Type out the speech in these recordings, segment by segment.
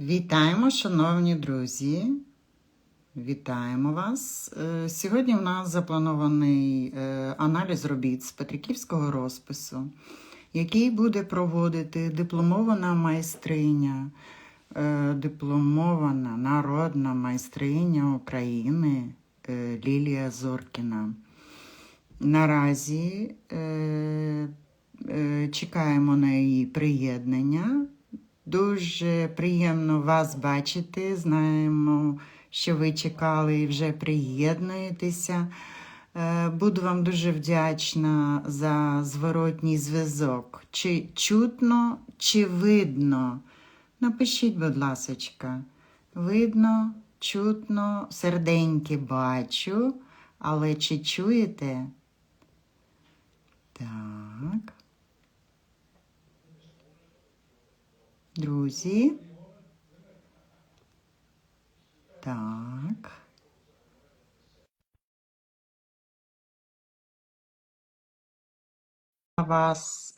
Вітаємо, шановні друзі! Вітаємо вас! Сьогодні в нас запланований аналіз робіт з петриківського розпису, який буде проводити дипломована майстриня, дипломована народна майстриня України Лілія Зоркіна. Наразі чекаємо на її приєднання. Дуже приємно вас бачити. Знаємо, що ви чекали і вже приєднуєтеся. Буду вам дуже вдячна за зворотній зв'язок. Чи чутно, чи видно? Напишіть, будь ласочка. Видно, чутно, серденьки бачу, але чи чуєте? Так. Друзі. Так.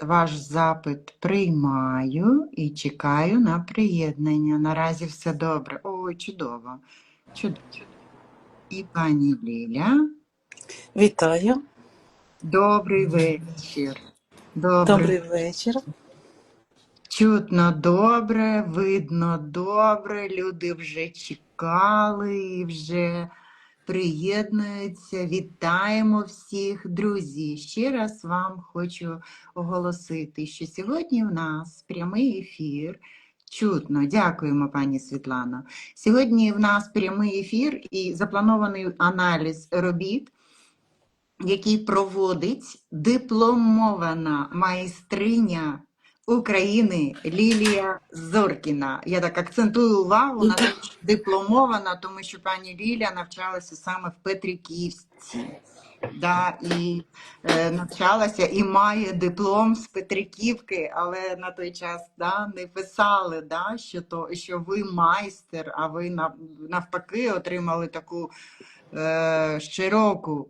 Ваш запит приймаю і чекаю на приєднання. Наразі все добре. Ой, чудово. Чудово. І пані Ліля. Вітаю. Добрий вечір. Добрий вечір. Чутно добре, видно добре, люди вже чекали і вже приєднуються. Вітаємо всіх, друзі. Ще раз вам хочу оголосити, що сьогодні в нас прямий ефір. Чутно, дякуємо, пані Світлано. Сьогодні в нас прямий ефір і запланований аналіз робіт, який проводить дипломована майстриня України Лілія Зоркіна. Я так акцентую увагу на те, що дипломована, тому що пані Лілія навчалася саме в Петриківці. Да, і навчалася і має диплом з Петриківки, але на той час не писали, що ви майстер, а ви навпаки отримали таку широку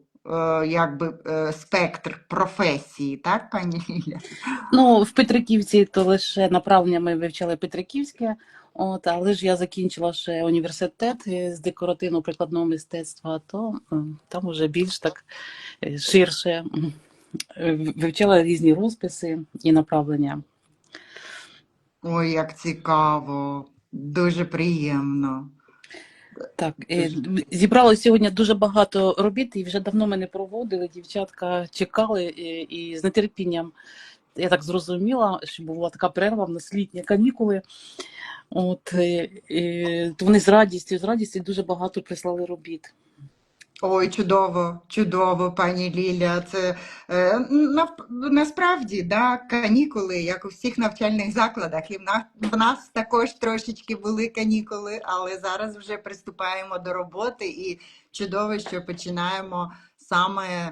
спектр професії, так, пані Ліля? Ну, в Петриківці то лише направлення ми вивчали Петриківське, але ж я закінчила ще університет з декоративно-прикладного мистецтва, то там вже більш так ширше вивчала різні розписи і направлення. Ой, як цікаво, дуже приємно. Так, зібралося сьогодні дуже багато робіт, і вже давно ми не проводили, дівчатка чекали і з нетерпінням, я так зрозуміла, що була така перерва, в нас літні канікули, то вони з радістю дуже багато прислали робіт. Ой, чудово, чудово, пані Ліля. Це насправді, канікули, як у всіх навчальних закладах. І в нас також трошечки були канікули, але зараз вже приступаємо до роботи і чудово, що починаємо саме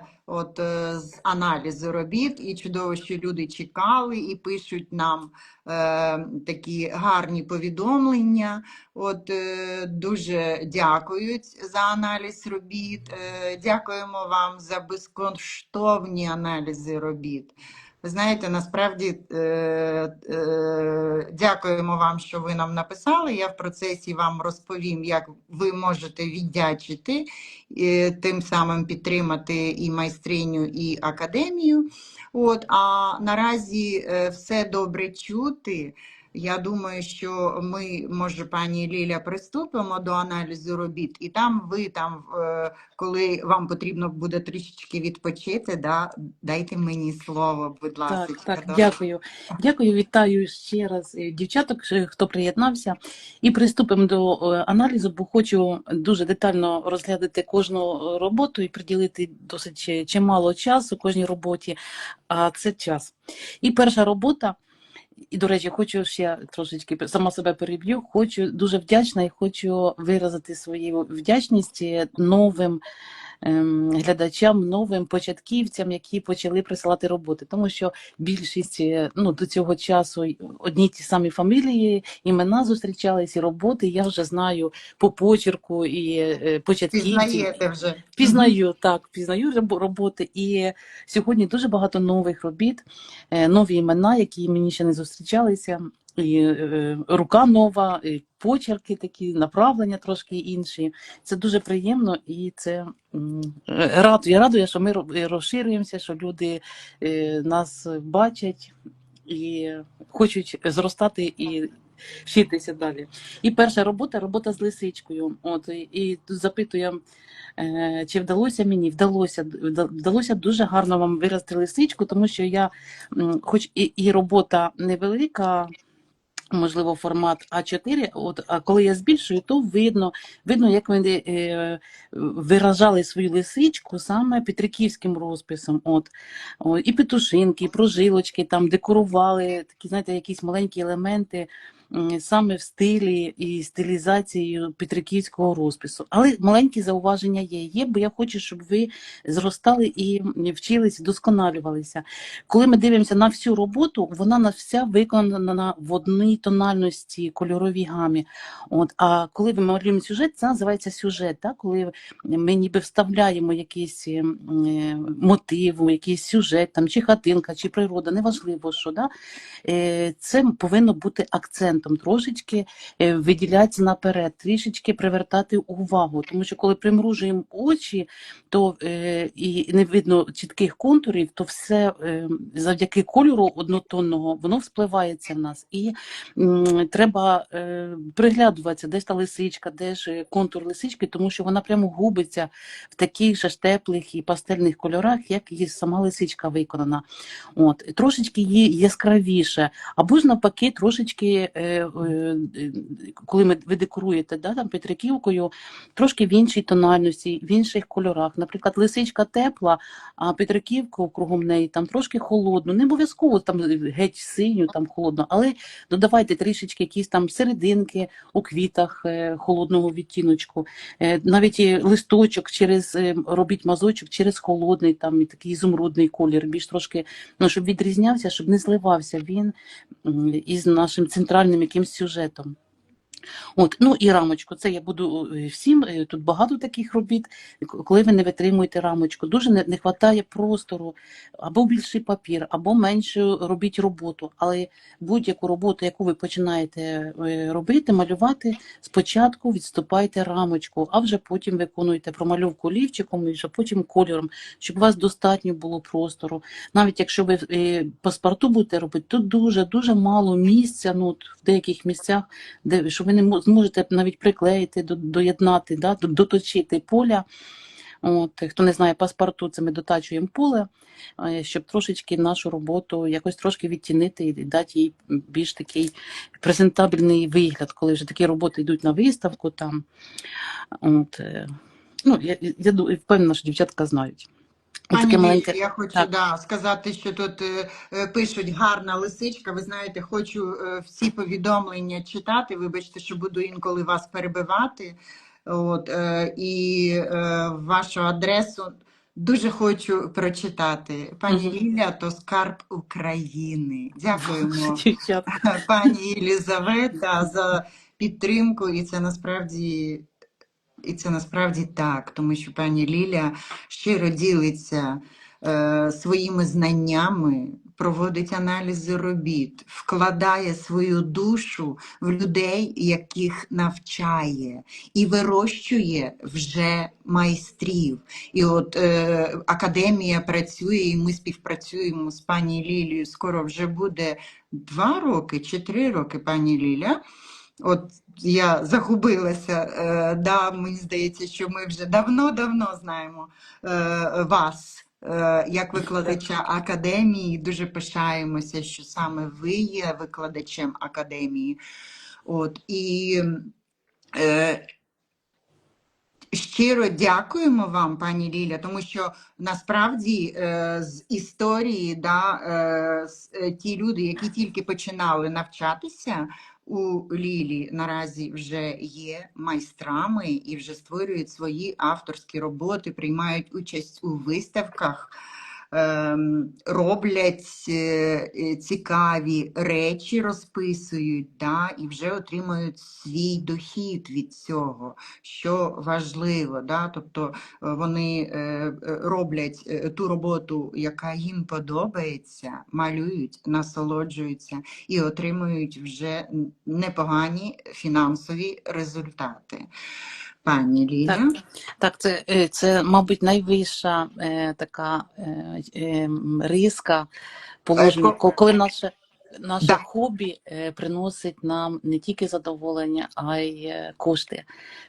з аналізу робіт. І чудово, що люди чекали і пишуть нам такі гарні повідомлення. Дуже дякують за аналіз робіт. Дякуємо вам за безкоштовні аналізи робіт. Ви знаєте, насправді дякуємо вам, що ви нам написали. Я в процесі вам розповім, як ви можете віддячити, тим самим підтримати і майстриню, і академію. А наразі все добре чути. Я думаю, що ми, може, пані Ліля, приступимо до аналізу робіт, і ви коли вам потрібно буде трішечки відпочити, дайте мені слово, будь ласка. Так, дякую. Дякую, вітаю ще раз дівчаток, хто приєднався. І приступимо до аналізу, бо хочу дуже детально розглядати кожну роботу і приділити досить чимало часу кожній роботі, а це час. І перша робота. І, до речі, хочу ще трошечки, сама себе переб'ю, дуже вдячна і хочу виразити свою вдячність новим глядачам, новим початківцям, які почали присилати роботи. Тому що більшість до цього часу одні ті самі фамілії, імена зустрічались, і роботи я вже знаю по почерку і початківців. Пізнаєте вже? Пізнаю роботи. І сьогодні дуже багато нових робіт, нові імена, які мені ще не зустрічалися. і рука нова, і почерки такі, направлення трошки інші. Це дуже приємно і це радує, що ми розширюємося, що люди нас бачать і хочуть зростати і вчитися далі. І перша робота з лисичкою. От, і тут запитує, чи вдалося мені? Вдалося дуже гарно вам вирости лисичку, тому що я, хоч і робота невелика, можливо, формат А4, а коли я збільшую, то видно, як вони виражали свою лисичку саме петриківським розписом. І петушинки, і прожилочки, там декорували такі, знаєте, якісь маленькі елементи саме в стилі і стилізації петриківського розпису. Але маленькі зауваження є, бо я хочу, щоб ви зростали і вчилися, вдосконалювалися. Коли ми дивимося на всю роботу, вона на вся виконана в одній тональності, кольоровій гамі. А коли ми малюємо сюжет, це називається сюжет. Так? Коли ми ніби вставляємо якийсь мотив, якийсь сюжет, там, чи хатинка, чи природа, неважливо що. Да? Це повинно бути акцентом, трошечки виділятися наперед, трішечки привертати увагу. Тому що коли примружуємо очі, то і не видно чітких контурів, то все завдяки кольору однотонного, воно вспливається в нас. І треба приглядуватися, де ж та лисичка, де ж контур лисички, тому що вона прямо губиться в таких же теплих і пастельних кольорах, як і сама лисичка виконана. Трошечки її яскравіше, або ж навпаки, трошечки, коли ви декоруєте там петриківкою, трошки в іншій тональності, в інших кольорах. Наприклад, лисичка тепла, а петриківка кругом неї там трошки холодно. Не обов'язково там геть синю, там холодно, але додавайте трішечки якісь там серединки у квітах холодного відтіночку. Навіть і листочок робіть мазочок через холодний, там і такий ізумрудний колір, більш трошки, щоб відрізнявся, щоб не зливався він із нашим центральним якимсь сюжетом. І рамочку. Це я буду всім, тут багато таких робіт, коли ви не витримуєте рамочку. Дуже не вистачає простору, або більший папір, або меншу робіть роботу. Але будь-яку роботу, яку ви починаєте робити, малювати, спочатку відступайте рамочку, а вже потім виконуєте промальовку олівчиком і вже потім кольором, щоб у вас достатньо було простору. Навіть якщо ви паспорту будете робити, то дуже мало місця, в деяких місцях, щоб ви не зможете навіть приклеїти, доєднати, доточити поля. Хто не знає паспорту, це ми дотачуємо поле, щоб трошечки нашу роботу якось трошки відтінити і дати їй більш такий презентабельний вигляд, коли вже такі роботи йдуть на виставку. Там. Я впевнена, що дівчатка знають. Пані Лілі, я хочу сказати, що тут пишуть гарна лисичка. Ви знаєте, хочу всі повідомлення читати. Вибачте, що буду інколи вас перебивати. І вашу адресу дуже хочу прочитати. Пані Ліля, то скарб України. Дякуємо, пані Єлізавета, за підтримку. І це насправді так, тому що пані Ліля щиро ділиться своїми знаннями, проводить аналізи робіт, вкладає свою душу в людей, яких навчає, і вирощує вже майстрів. І академія працює, і ми співпрацюємо з пані Лілією. Скоро вже буде 2 роки чи 3 роки, пані Ліля. Я загубилася, мені здається, що ми вже давно знаємо вас як викладача академії. Дуже пишаємося, що саме ви є викладачем академії. Щиро дякуємо вам, пані Ліля, тому що насправді з історії, ті люди, які тільки починали навчатися у Лілі, наразі вже є майстрами і вже створюють свої авторські роботи, приймають участь у виставках. роблять цікаві речі, розписують, да, і вже отримують свій дохід від цього, що важливо. Да? Тобто вони роблять ту роботу, яка їм подобається, малюють, насолоджуються і отримують вже непогані фінансові результати. Пані Так, Ліля? так, це, мабуть, найвища така риска положення, Ко- коли наше да. хобі приносить нам не тільки задоволення, а й кошти,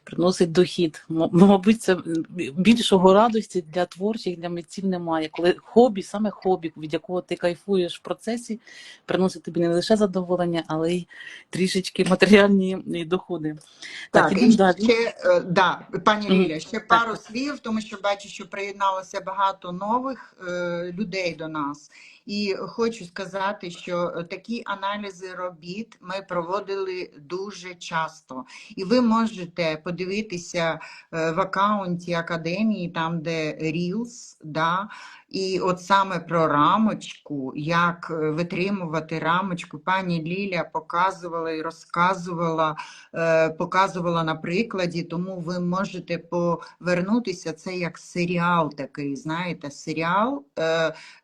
приносить дохід. Мабуть, це більшого радості для творчих, для митців немає. Коли хобі, саме хобі, від якого ти кайфуєш в процесі, приносить тобі не лише задоволення, але й трішечки матеріальні доходи. Так, Так, ідемо і далі. ще, да, пані Мгм. Ліля, ще Так. пару слів, тому що бачу, що приєдналося багато нових людей до нас. І хочу сказати, що такі аналізи робіт ми проводили дуже часто. І ви можете подивитися в аккаунті академії, там де Reels, да, і от саме про рамочку, як витримувати рамочку, пані Ліля показувала і розказувала, показувала на прикладі, тому ви можете повернутися, це як серіал такий, знаєте, серіал,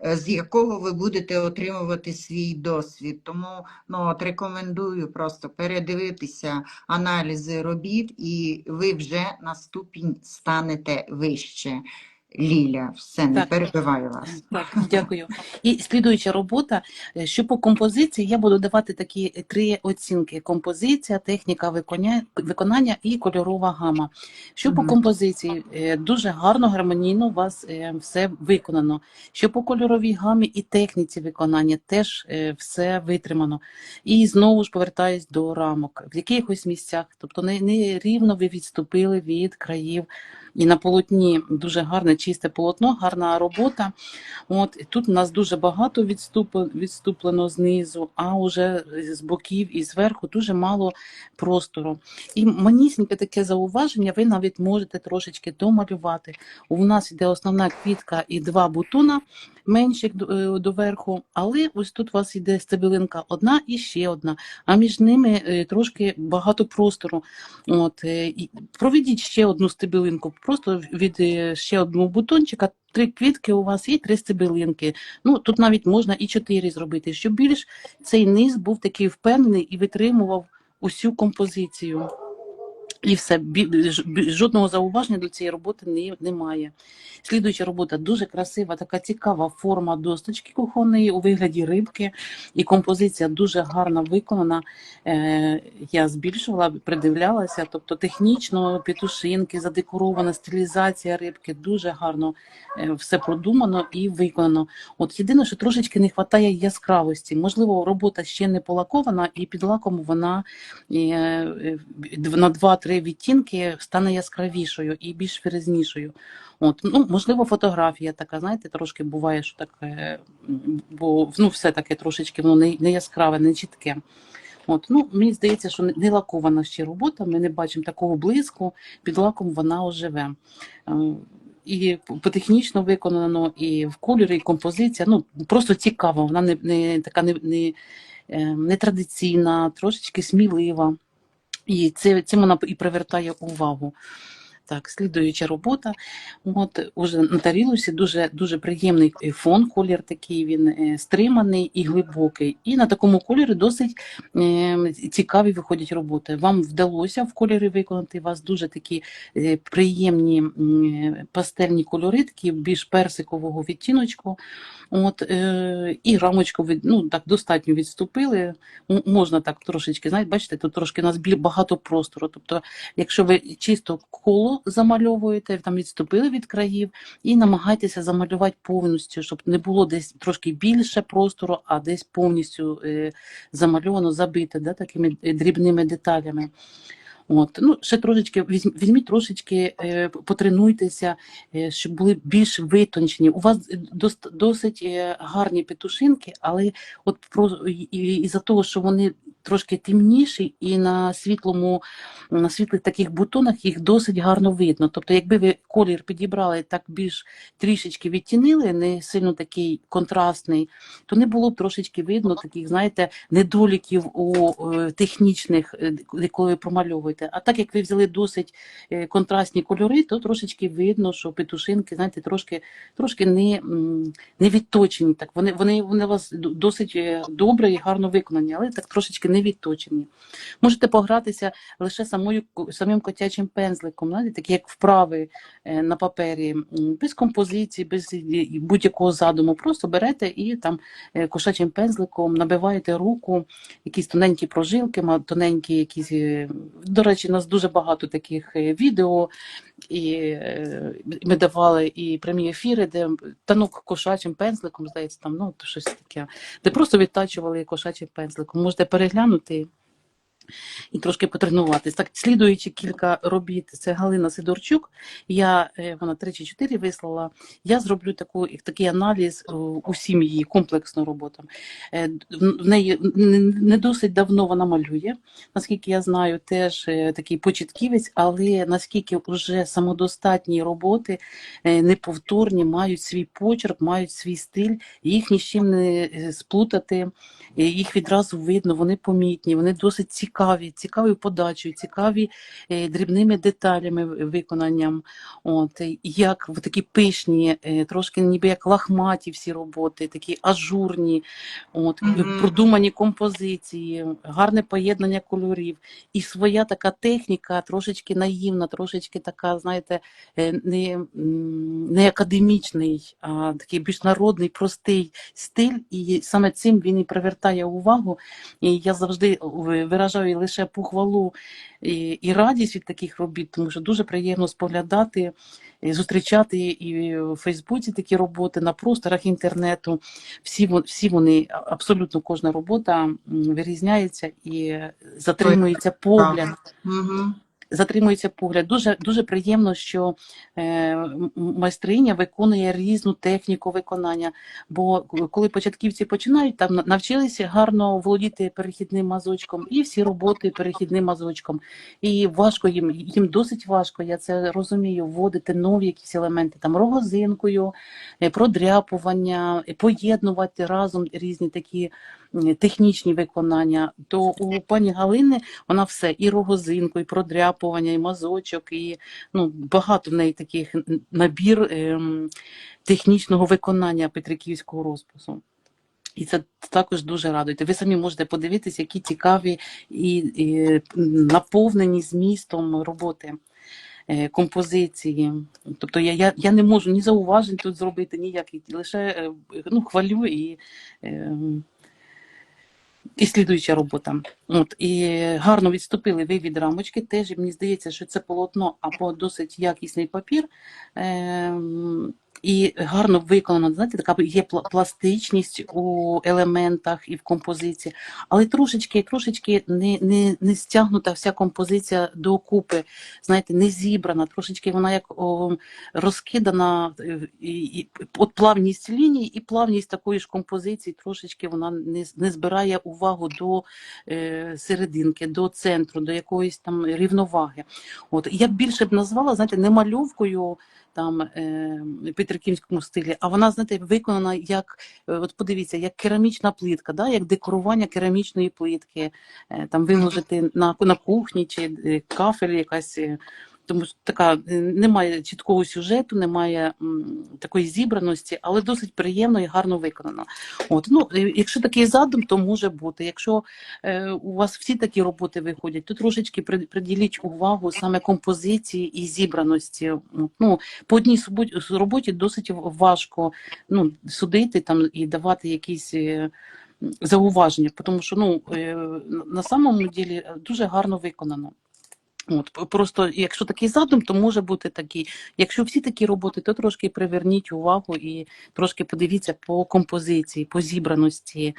з якого ви будете отримувати свій досвід. Тому от рекомендую просто передивитися аналізи робіт, і ви вже на ступінь станете вище. Ліля, все, не Так. перебиваю вас. Так, дякую. І слідуюча робота, що по композиції я буду давати такі 3 оцінки: композиція, техніка виконання і кольорова гама. Що по композиції, дуже гарно, гармонійно у вас все виконано. Що по кольоровій гамі і техніці виконання, теж все витримано. І знову ж повертаюсь до рамок. В якихось місцях, тобто не рівно ви відступили від країв. І на полотні дуже гарне, чисте полотно, гарна робота. От тут у нас дуже багато відступлено знизу, а вже з боків і зверху дуже мало простору. І манісіньке таке зауваження, ви навіть можете трошечки домалювати. У нас йде основна квітка і 2 бутона менших доверху, але ось тут у вас йде стебелинка одна і ще одна, а між ними трошки багато простору. От, і проведіть ще одну стебелинку, просто від ще одного бутончика, 3 квітки у вас і 3 стебелинки. Ну, тут навіть можна і 4 зробити, щоб більш цей низ був такий впевнений і витримував усю композицію. І все, жодного зауваження до цієї роботи немає. Слідуюча робота дуже красива, така цікава форма досточки кухонної у вигляді рибки. І композиція дуже гарно виконана. Я збільшувала, придивлялася, тобто технічно петушинки, задекорована стилізація рибки, дуже гарно все продумано і виконано. От єдине, що трошечки не вистачає яскравості. Можливо, робота ще не полакована, і під лаком вона на 2-3 відтінки стане яскравішою і більш виразнішою. От, ну, можливо, фотографія така, знаєте, трошки буває, що так, бо ну, все таке трошечки воно не яскраве, не чітке. От, ну, мені здається, що не лакована ще робота, ми не бачимо такого блиску, під лаком вона оживе. І потехнічно виконано, і в кольорі, і композиція, ну, просто цікава, вона не така не традиційна, трошечки смілива. І цим вона і привертає увагу. Так, слідуюча робота. От уже на тарілці дуже дуже приємний фон, колір такий він стриманий і глибокий. І на такому кольорі досить цікаві виходять роботи. Вам вдалося в кольорі виконати, у вас дуже такі приємні пастельні кольори, такі більш персикового відтіночку. От, і рамочку ну, так достатньо відступили. Можна так трошечки, знаєте, бачите, тут трошки у нас багато простору. Тобто, якщо ви чисто коло замальовуєте, там відступили від країв і намагайтеся замалювати повністю, щоб не було десь трошки більше простору, а десь повністю замальовано, забите, да, такими дрібними деталями. От, ну, ще трошечки візьміть трошечки, потренуйтеся, щоб були більш витончені. У вас досить гарні петушинки, але от із-за того, що вони трошки темніші, і на світлих таких бутонах їх досить гарно видно. Тобто, якби ви колір підібрали так більш трішечки відтінили, не сильно такий контрастний, то не було б трошечки видно таких, знаєте, недоліків у технічних, коли ви промальовуєте. А так як ви взяли досить контрастні кольори, то трошечки видно, що петушинки, знаєте, трошки не відточені. Так. Вони у вас досить добре і гарно виконані, але так трошечки не відточені. Можете погратися лише самим котячим пензликом, знаєте, такі як вправи на папері, без композиції, без будь-якого задуму. Просто берете і там кошачим пензликом набиваєте руку, якісь тоненькі прожилки, тоненькі якісь. До речі, у нас дуже багато таких відео, і ми давали і прямі ефіри, де танок кошачим пензликом, здається, там, ну, щось таке, де просто відтачували кошачим пензликом. Можете переглянути і трошки потренуватись. Так, слідуючи кілька робіт, це Галина Сидорчук, вона 3 чи 4 вислала, я зроблю такий аналіз усім її, комплексну роботу. В неї не досить давно вона малює, наскільки я знаю, теж такий початківець, але наскільки вже самодостатні роботи, неповторні, мають свій почерк, мають свій стиль, їх ні з чим не сплутати, їх відразу видно, вони помітні, вони досить цікаві подачею, цікаві дрібними деталями виконанням. От, як такі пишні, трошки ніби як лахматі всі роботи, такі ажурні, от, продумані композиції, гарне поєднання кольорів. І своя така техніка, трошечки наївна, трошечки така, знаєте, не академічний, а такий більш народний, простий стиль. І саме цим він і привертає увагу. І я завжди виражаю лише похвалу і радість від таких робіт, тому що дуже приємно споглядати, зустрічати і в Фейсбуці такі роботи, на просторах інтернету. Всі вони, абсолютно кожна робота вирізняється і затримується погляд. Затримується погляд. Дуже приємно, що майстриня виконує різну техніку виконання, бо коли початківці починають, там навчилися гарно володіти перехідним мазочком, і всі роботи перехідним мазочком. І важко їм досить важко, я це розумію, вводити нові якісь елементи, там рогозинкою, продряпування, поєднувати разом різні такі технічні виконання. То у пані Галини вона все, і рогозинку, і продряпування, і мазочок, і багато в неї таких набір технічного виконання петриківського розпису. І це також дуже радує. Ви самі можете подивитися, які цікаві і наповнені змістом роботи, композиції. Тобто я не можу ні зауважень тут зробити, ніяких, лише хвалю і слідуюча робота. От, і гарно відступили ви від рамочки. Теж мені здається, що це полотно або досить якісний папір. І гарно виконано, знаєте, така є пластичність у елементах і в композиції, але трошечки не стягнута вся композиція докупи, знаєте, не зібрана, трошечки вона як розкидана, от плавність ліній і плавність такої ж композиції, трошечки вона не збирає увагу до серединки, до центру, до якоїсь там рівноваги. От, я б більше б назвала, знаєте, не мальовкою, там петриківському стилі, а вона, знаєте, виконана як, от подивіться, як керамічна плитка, да? Як декорування керамічної плитки, там виложити на кухні чи кафель якась, тому що така немає чіткого сюжету, немає такої зібраності, але досить приємно і гарно виконано. От, якщо такий задум, то може бути. Якщо у вас всі такі роботи виходять, то трошечки приділіть увагу саме композиції і зібраності. По одній роботі досить важко судити там і давати якісь зауваження, тому що на самому ділі дуже гарно виконано. От, просто якщо такий задум, то може бути такий. Якщо всі такі роботи, то трошки приверніть увагу і трошки подивіться по композиції, по зібраності,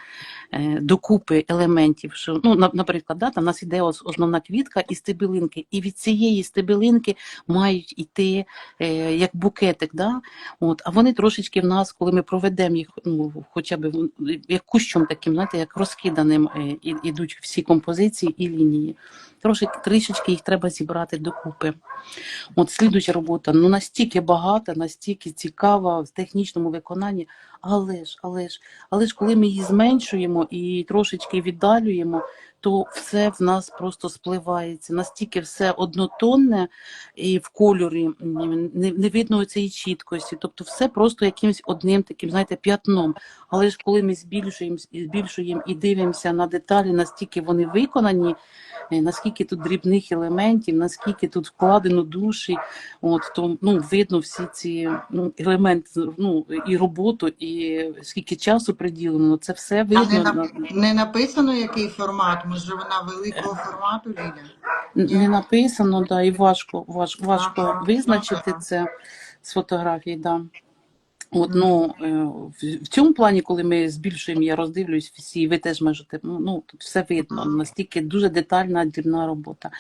докупи елементів. Що, ну, наприклад, да, там у нас іде основна квітка і стебелинки, і від цієї стебелинки мають йти як букетик. Да? От, а вони трошечки в нас, коли ми проведемо їх, ну, хоча б як кущом таким, знаєте, як розкиданим, ідуть всі композиції і лінії. Трішечки їх треба зібрати докупи. От слідуюча робота, ну настільки багата, настільки цікава в технічному виконанні, але ж коли ми її зменшуємо і трошечки віддалюємо, то все в нас просто спливається. Настільки все однотонне і в кольорі, не видно цієї чіткості. Тобто все просто якимось одним таким, знаєте, п'ятном. Але ж коли ми збільшуємо і дивимося на деталі, настільки вони виконані, наскільки тут дрібних елементів, наскільки тут вкладено душі, от, то ну, видно всі ці елементи, ну, і роботу, і скільки часу приділено, це все А видно. не написано, який формат? Може, вона великого формату, Ліля? Не написано, да, і важко Ага, визначити ага. це з фотографій. Да. От, ну, в цьому плані, коли ми збільшуємо, я роздивлюсь всі, ви теж можете, ну, тут все видно, настільки дуже детальна, дрібна робота.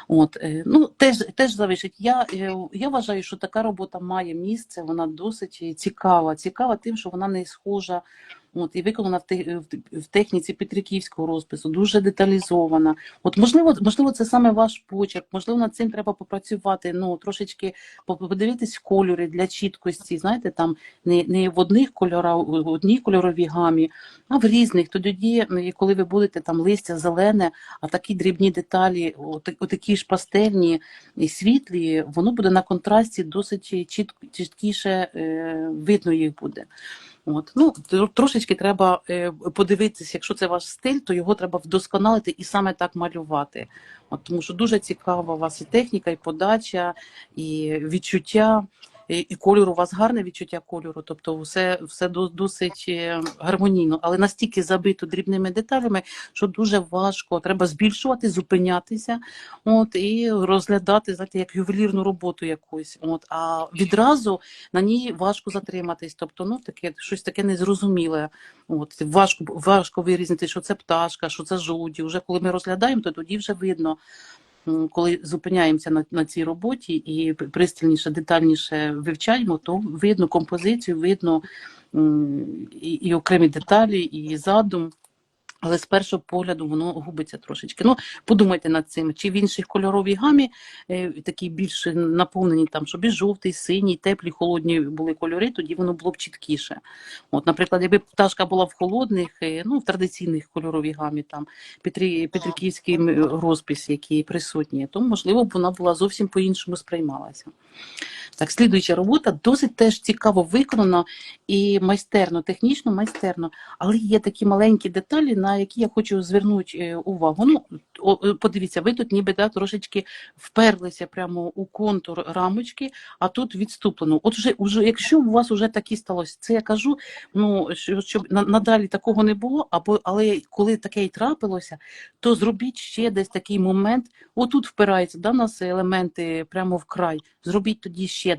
От, ну, теж залишить. Я вважаю, що така робота має місце, вона досить цікава тим, що вона не схожа, от, і виконана в техніці петриківського розпису, дуже деталізована. От, можливо, це саме ваш почерк, можливо, над цим треба попрацювати, ну, трошечки подивитись кольори для чіткості, знаєте, там не в одних кольорах, в одній кольоровій гамі, а в різних. Тоді, коли ви будете там листя зелене, а такі дрібні деталі, отакі ж пастельні і світлі, воно буде на контрасті досить чіткіше видно їх буде. От. Ну, трошечки треба подивитися, якщо це ваш стиль, то його треба вдосконалити і саме так малювати. От, тому що дуже цікава у вас і техніка, і подача, і відчуття, і кольору. У вас гарне відчуття кольору, тобто все досить гармонійно, але настільки забито дрібними деталями, що дуже важко. Треба збільшувати, зупинятися, от, і розглядати, знаєте, як ювелірну роботу якусь. От, а відразу на ній важко затриматись. Тобто, ну, таке, щось таке незрозуміле. От, важко вирізнити, що це пташка, що це жовті. Вже коли ми розглядаємо, то тоді вже видно, коли зупиняємося на цій роботі і пристальніше, детальніше вивчаємо, то видно композицію, видно і окремі деталі, і задум. Але з першого погляду воно губиться трошечки. Ну, подумайте над цим, чи в інших кольоровій гамі такі більш наповнені, там, щоб і жовтий, синій, теплі, холодні були кольори, тоді воно було б чіткіше. От, наприклад, якби пташка була в холодних, ну, в традиційних кольоровій гамі, там, петриківський розпис, який присутній, то, можливо, б вона була зовсім по-іншому сприймалася. Так, слідуюча робота досить теж цікаво виконана і майстерно, технічно майстерно, але є такі маленькі деталі, на які я хочу звернути увагу. Ну, подивіться, ви тут ніби трошечки вперлися прямо у контур рамочки, а тут відступлено. От вже якщо у вас вже такі сталося, це я кажу, ну, щоб надалі такого не було, але коли таке і трапилося, то зробіть ще десь такий момент, отут впираються, да, у нас елементи прямо в край, зробіть тоді ще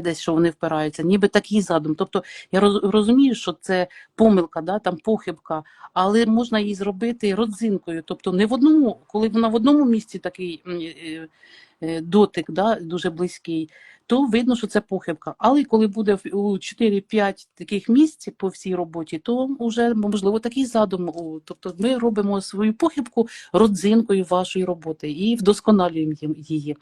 десь, що вони впираються, ніби такий задум. Тобто я розумію, що це помилка, да, там похибка, але можна її зробити родзинкою. Тобто не в одному, коли вона в одному місці такий дотик, да, дуже близький, то видно, що це похибка. Але коли буде у 4-5 таких місць по всій роботі, то вже, можливо, такий задум. Тобто ми робимо свою похибку родзинкою вашої роботи і вдосконалюємо її.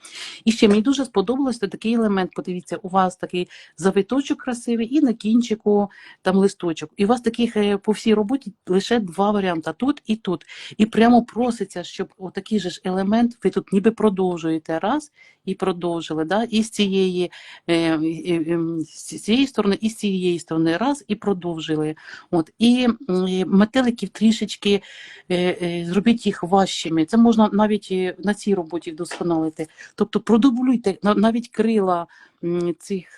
І ще мені дуже сподобалося такий елемент, подивіться, у вас такий завиточок красивий і на кінчику там листочок. І у вас таких по всій роботі лише 2 варіанти, тут і тут. І прямо проситься, щоб отакий же ж елемент ви тут ніби продовжуєте раз і продовжили, да? І з цієї сторони, і з цієї сторони раз і продовжили. От. І метеликів трішечки зробіть їх важчими. Це можна навіть на цій роботі вдосконалити. Тобто продублюйте навіть крила цих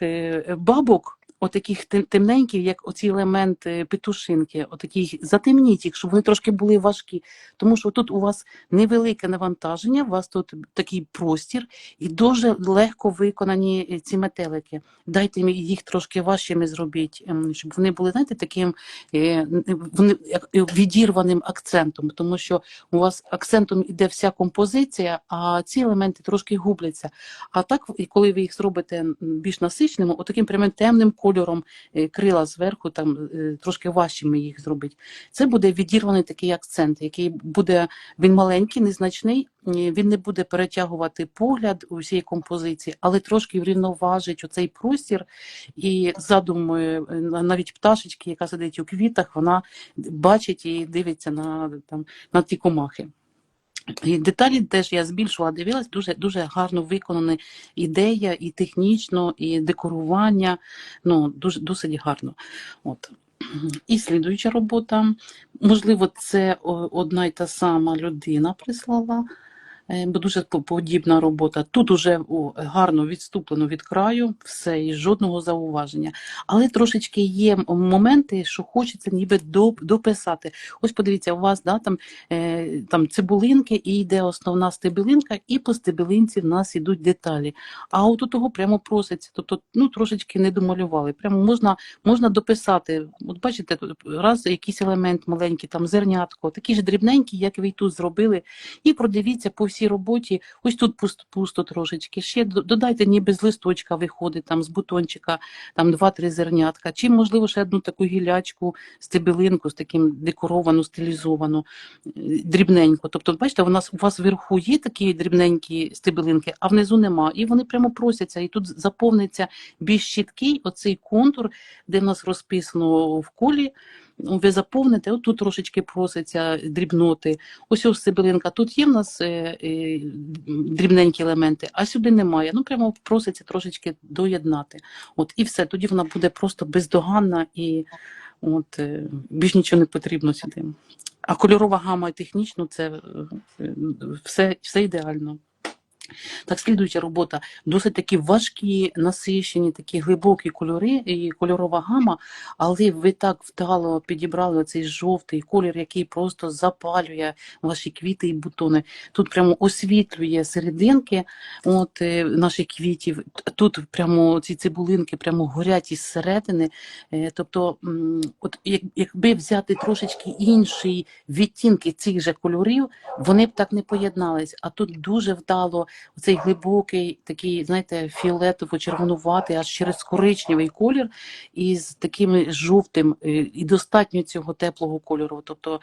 бабок, отаких темненьких, як оці елементи петушинки, отакі затемніть їх, щоб вони трошки були важкі. Тому що тут у вас невелике навантаження, у вас тут такий простір і дуже легко виконані ці метелики. Дайте їх трошки важчими зробіть, щоб вони були, знаєте, таким вони відірваним акцентом, тому що у вас акцентом іде вся композиція, а ці елементи трошки губляться. А так, коли ви їх зробите більш насиченими, отаким прямим темним кольором крила зверху, там трошки важчими їх зробити, це буде відірваний такий акцент, який буде, він маленький, незначний, він не буде перетягувати погляд у всієї композиції, але трошки врівноважить оцей простір, і задум навіть пташечки, яка сидить у квітах, вона бачить і дивиться на ті комахи. І деталі теж я збільшувала, дивилась, дуже, дуже гарно виконана ідея, і технічно, і декорування, ну, дуже, досить гарно. От. І слідуюча робота, можливо, це одна й та сама людина прислала, бо дуже подібна робота. Тут уже гарно відступлено від краю, все, і жодного зауваження. Але трошечки є моменти, що хочеться ніби дописати. Ось подивіться, у вас там цибулинки, і йде основна стебелинка, і по стебелинці в нас йдуть деталі. А от у того прямо проситься, тобто трошечки не домалювали. Прямо можна дописати. От бачите, раз якийсь елемент маленький, там зернятко, такі ж дрібненькі, як ви і тут зробили, і продивіться по всій роботі, ось тут пусто трошечки, ще додайте, ніби з листочка виходить, там з бутончика, там 2-3 зернятка, чи, можливо, ще одну таку гілячку, стебелинку, з таким декоровану, стилізовану, дрібненько. Тобто, бачите, у вас вверху є такі дрібненькі стебелинки, а внизу нема, і вони прямо просяться, і тут заповниться більш чіткий оцей контур, де в нас розписано в колі, ви заповните, отут трошечки проситься дрібноти. Ось стебелинка, тут є в нас дрібненькі елементи, а сюди немає. Прямо проситься трошечки доєднати. От, і все, тоді вона буде просто бездоганна і більш нічого не потрібно сюди. А кольорова гама технічно це все ідеально. Так, слідуюча робота. Досить такі важкі, насичені, такі глибокі кольори і кольорова гама, але ви так вдало підібрали оцей жовтий колір, який просто запалює ваші квіти і бутони. Тут прямо освітлює серединки наших квітів. Тут прямо ці цибулинки прямо горять із середини. Тобто, якби взяти трошечки інші відтінки цих же кольорів, вони б так не поєднались. А тут дуже вдало цей глибокий, такий, знаєте, фіолетово-червонуватий, аж через коричневий колір із таким жовтим, і достатньо цього теплого кольору. Тобто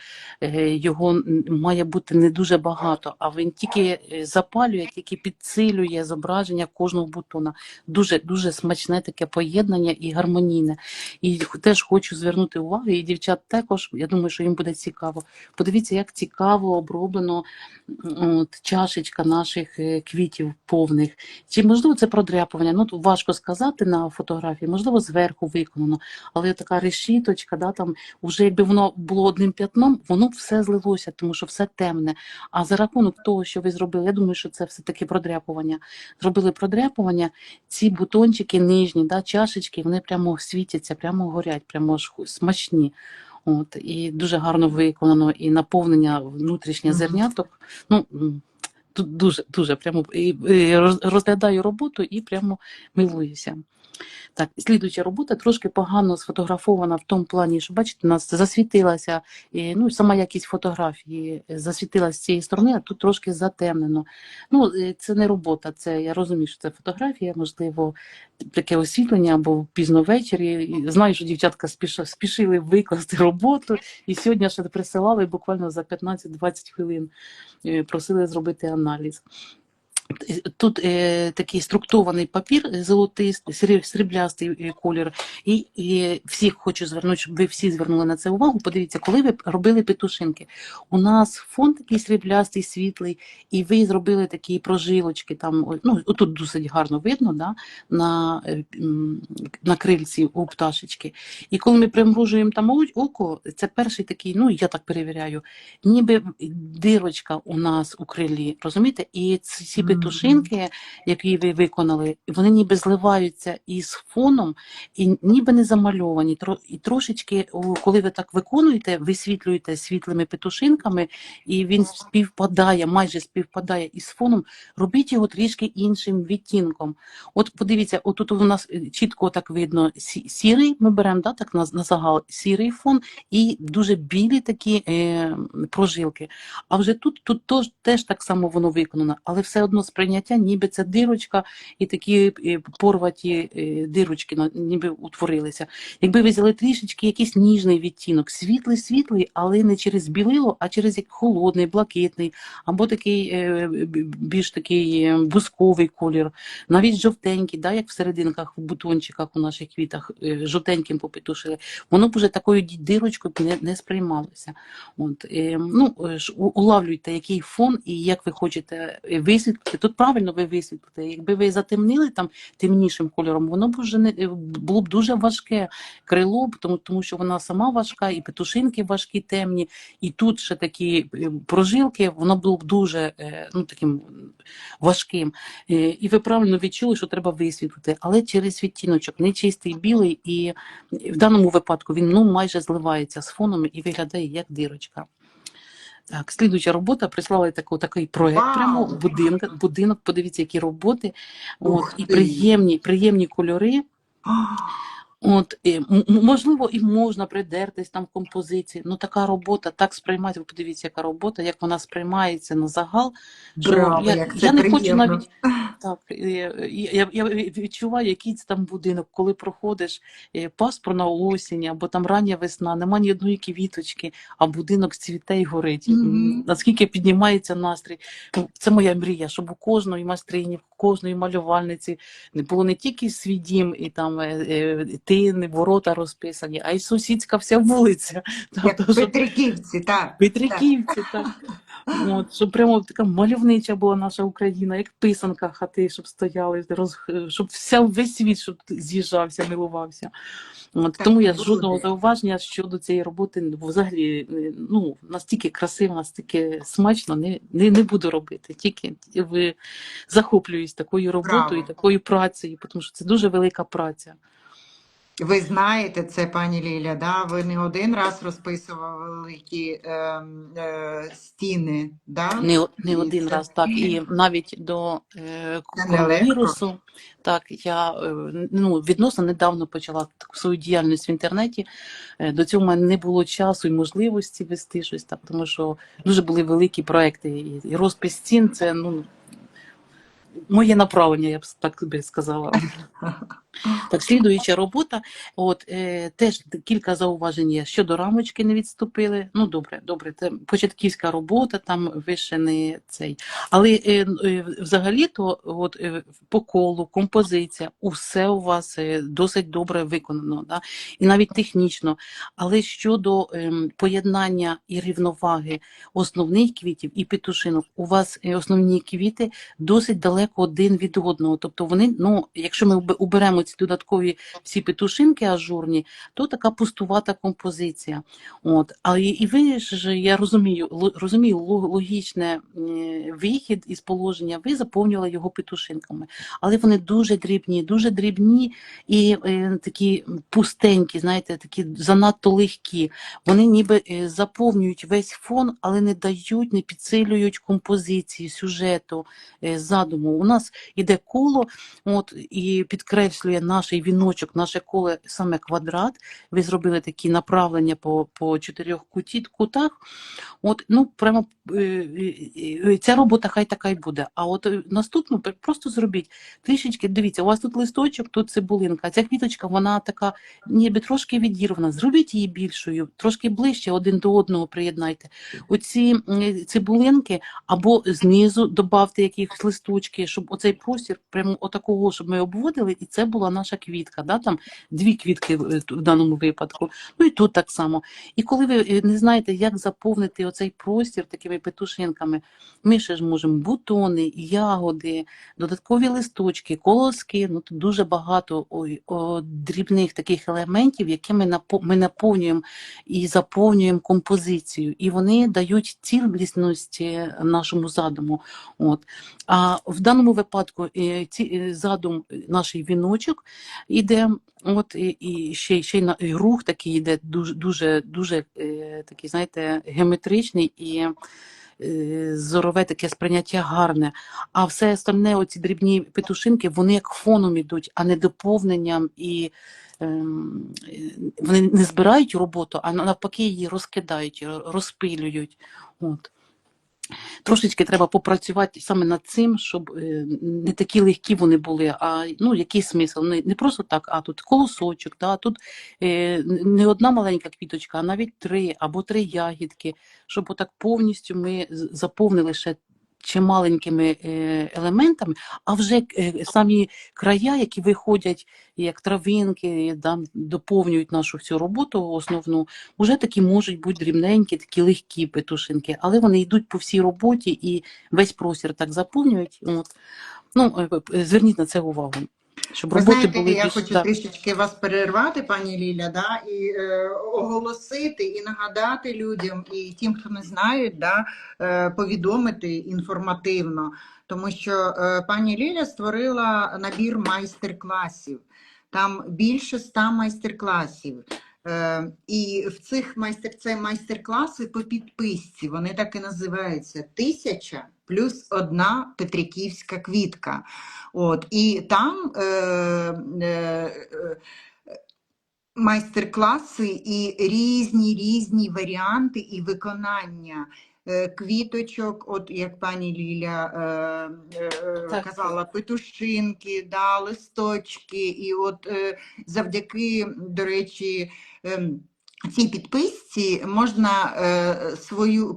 його має бути не дуже багато, а він тільки запалює, тільки підсилює зображення кожного бутона. Дуже, дуже смачне таке поєднання і гармонійне. І теж хочу звернути увагу, і дівчат також, я думаю, що їм буде цікаво. Подивіться, як цікаво оброблено чашечка наших квітів повних. Чи, можливо, це продряпування? Важко сказати на фотографії, можливо, зверху виконано, але така решіточка, там, вже якби воно було одним п'ятном, воно все злилося, тому що все темне. А за рахунок того, що ви зробили, я думаю, що це все-таки продряпування. Зробили продряпування, ці бутончики нижні, чашечки, вони прямо світяться, прямо горять, прямо смачні. І дуже гарно виконано, і наповнення внутрішнє зерняток. Тут дуже прямо розглядаю роботу і прямо милуюся. Так, слідуюча робота трошки погано сфотографована в тому плані, що, бачите, у нас засвітилася, сама якість фотографії засвітилася з цієї сторони, а тут трошки затемнено. Це не робота, я розумію, що це фотографія, можливо, таке освітлення або пізно ввечері. Знаю, що дівчатка спішили викласти роботу, і сьогодні ще присилали буквально за 15-20 хвилин, просили зробити аналіз. Тут такий структурований папір, золотистий, сріблястий колір. І всіх хочу звернути, щоб ви всі звернули на це увагу. Подивіться, коли ви робили петушинки, у нас фон такий сріблястий, світлий, і ви зробили такі прожилочки, там, тут досить гарно видно, на крильці у пташечки. І коли ми примружуємо там око, це перший такий, я так перевіряю, ніби дирочка у нас у крилі, розумієте? І ці петушинки, які ви виконали, вони ніби зливаються із фоном і ніби не замальовані. І трошечки, коли ви так виконуєте, висвітлюєте світлими петушинками, і він співпадає, майже співпадає із фоном, робіть його трішки іншим відтінком. От подивіться, отут у нас чітко так видно сірий, ми беремо так на загал сірий фон і дуже білі такі прожилки. А вже тут теж так само воно виконано, але все одно сприйняття, ніби це дирочка і такі порваті дирочки ніби утворилися. Якби ви взяли трішечки якийсь ніжний відтінок, світлий, але не через білило, а через як холодний, блакитний, або такий більш такий бусковий колір, навіть жовтенький, як в серединках, в бутончиках у наших квітах, жовтеньким попетушили, воно б уже такою дирочкою не сприймалося. От, улавлюйте, який фон і як ви хочете висвітлити. Тут правильно ви висвітлите. Якби ви затемнили там темнішим кольором, воно б вже не було б дуже важке крило, тому що вона сама важка, і петушинки важкі, темні, і тут ще такі прожилки, воно було б дуже таким важким. І ви правильно відчули, що треба висвітлити, але через відтіночок, не чистий білий, і в даному випадку він майже зливається з фоном і виглядає як дирочка. Так, слідуюча робота, прислали такий проєкт, прямо будинок, подивіться, які роботи, і приємні кольори. От, можливо, і можна придертись там в композиції, така робота, так сприймається, ви подивіться, яка робота, як вона сприймається на загал, що я не хочу навіть, так, я відчуваю, який це там будинок, коли проходиш пасмурна осінь, або там рання весна, нема ні одної квіточки, а будинок цвіте і горить. Наскільки піднімається настрій. Це моя мрія, щоб у кожної майстрині, у кожної малювальниці не було не тільки свій дім і там тини, ворота розписані, а й сусідська вся вулиця. Як Петриківці, так. Петриківці, так. От, щоб прямо така мальовнича була наша Україна, як писанка хати, щоб стояли, щоб весь світ щоб з'їжджався, милувався. От, тому я жодного зауваження щодо цієї роботи взагалі настільки красиво, настільки смачно не буду робити. Тільки захоплююсь такою роботою, такою працею, тому що це дуже велика праця. Ви знаєте це, пані Ліля, да? Ви не один раз розписували великі стіни, да? Не один раз, так. І навіть до коронавірусу, так, я відносно недавно почала таку свою діяльність в інтернеті. До цього в мене не було часу і можливості вести щось, так, тому що дуже були великі проекти. І розпис стін – це, моє направлення, я б так сказала. Так, слідуюча робота, теж кілька зауважень є. Щодо рамочки не відступили, добре, це початківська робота, там вище не цей. Але взагалі-то по колу, композиція, усе у вас досить добре виконано, да? І навіть технічно. Але щодо поєднання і рівноваги основних квітів і петушинок, у вас основні квіти досить далеко один від одного. Тобто вони, якщо ми уберемо ці додаткові всі петушинки ажурні, то така пустувата композиція. Але і ви ж, я розумію логічне вихід із положення, ви заповнювали його петушинками. Але вони дуже дрібні і такі пустенькі, знаєте, такі занадто легкі. Вони ніби заповнюють весь фон, але не дають, не підсилюють композиції, сюжету, задуму. У нас іде коло, і підкреслює наш віночок, наше коло саме квадрат. Ви зробили такі направлення по 4 кутах. Прямо ця робота хай така й буде. А наступну просто зробіть. Трішечки, дивіться, у вас тут листочок, тут цибулинка. Ця квіточка, вона така ніби трошки відірвана. Зробіть її більшою, трошки ближче один до одного приєднайте. Оці цибулинки або знизу добавте якісь листочки, щоб оцей простір, прямо отакого, щоб ми обводили, і це була наша квітка, да? Там 2 квітки в даному випадку. І тут так само. І коли ви не знаєте, як заповнити оцей простір такими петушинками, ми ще ж можемо бутони, ягоди, додаткові листочки, колоски, тут дуже багато дрібних таких елементів, якими ми наповнюємо і заповнюємо композицію. І вони дають цілісність нашому задуму. А в даному випадку задум наш віночок іде, от, і ще й і рух такий іде дуже такий, знаєте, геометричний і зорове таке сприйняття гарне. А все остальне, оці дрібні петушинки, вони як фоном ідуть, а не доповненням, і вони не збирають роботу, а навпаки її розкидають, розпилюють. От. Трошечки треба попрацювати саме над цим, щоб не такі легкі вони були, а ну, який смисл? Не просто так, а тут колосочок, да, тут не одна маленька квіточка, а навіть 3 або 3 ягідки, щоб отак повністю ми заповнили ще чималенькими елементами, а вже самі края, які виходять як травинки, да, доповнюють нашу всю роботу основну, вже такі можуть бути дрібненькі, такі легкі петушинки, але вони йдуть по всій роботі і весь простір так заповнюють. От. Ну, зверніть на це увагу. Щоб Ви роботи знаєте, були я більш... хочу Да. трішечки вас перервати, пані Ліля, да, і оголосити, і нагадати людям, і тим, хто не знають, да, повідомити інформативно, тому що пані Ліля створила набір майстер-класів. Там більше 100 майстер-класів. І в цих майстер-класи по підписці, вони так і називаються «1000 плюс 1 петриківська квітка». От, і там майстер-класи і різні варіанти і виконання квіточок, от як пані Ліля казала, петушинки, да, листочки, і от завдяки, до речі, цій підписці можна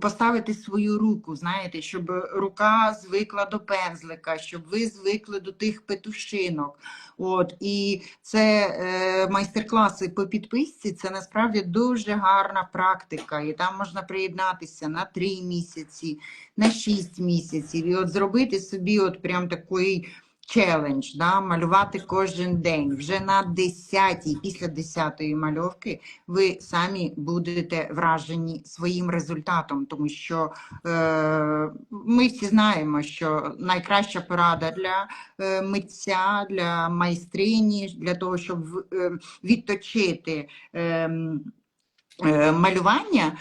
поставити свою руку, знаєте, щоб рука звикла до пензлика, щоб ви звикли до тих петушинок. От, і це майстер-класи по підписці, це насправді дуже гарна практика, і там можна приєднатися на 3 місяці, на 6 місяців, і от зробити собі от прям такий челендж, да, малювати кожен день. Вже на 10-й, після 10-ї мальовки ви самі будете вражені своїм результатом, тому що ми всі знаємо, що найкраща порада для митця, для майстрині, для того, щоб відточити малювання,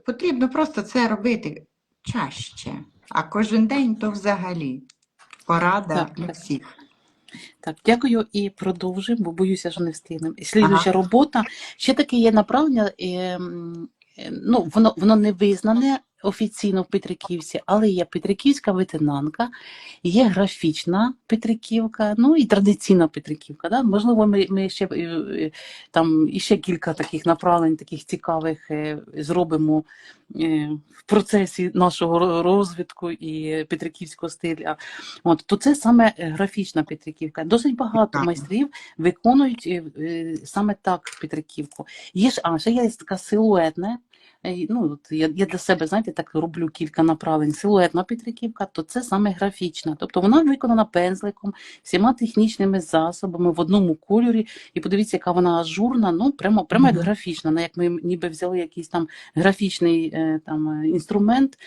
потрібно просто це робити чаще, а кожен день то взагалі. Порада для всіх. Так, дякую і продовжуємо, бо боюся, що не встигнемо. Слідуюча робота. Ще таке є направлення, ну, воно не визнане офіційно в Петриківці, але є Петриківська ветенанка, є графічна Петриківка, ну і традиційна Петриківка. Да? Можливо, ми ще там іще кілька таких направлень, таких цікавих зробимо в процесі нашого розвитку і петриківського стиля. От, то це саме графічна Петриківка. Досить багато майстрів виконують саме так Петриківку. Є ж, ще є така силуетна. Ну, я для себе, знаєте, так роблю кілька направлень. Силуетна Петриківка, то це саме графічна. Тобто вона виконана пензликом, всіма технічними засобами в одному кольорі. І подивіться, яка вона ажурна, ну, прямо як графічна. Як ми ніби взяли якийсь там графічний там, інструмент,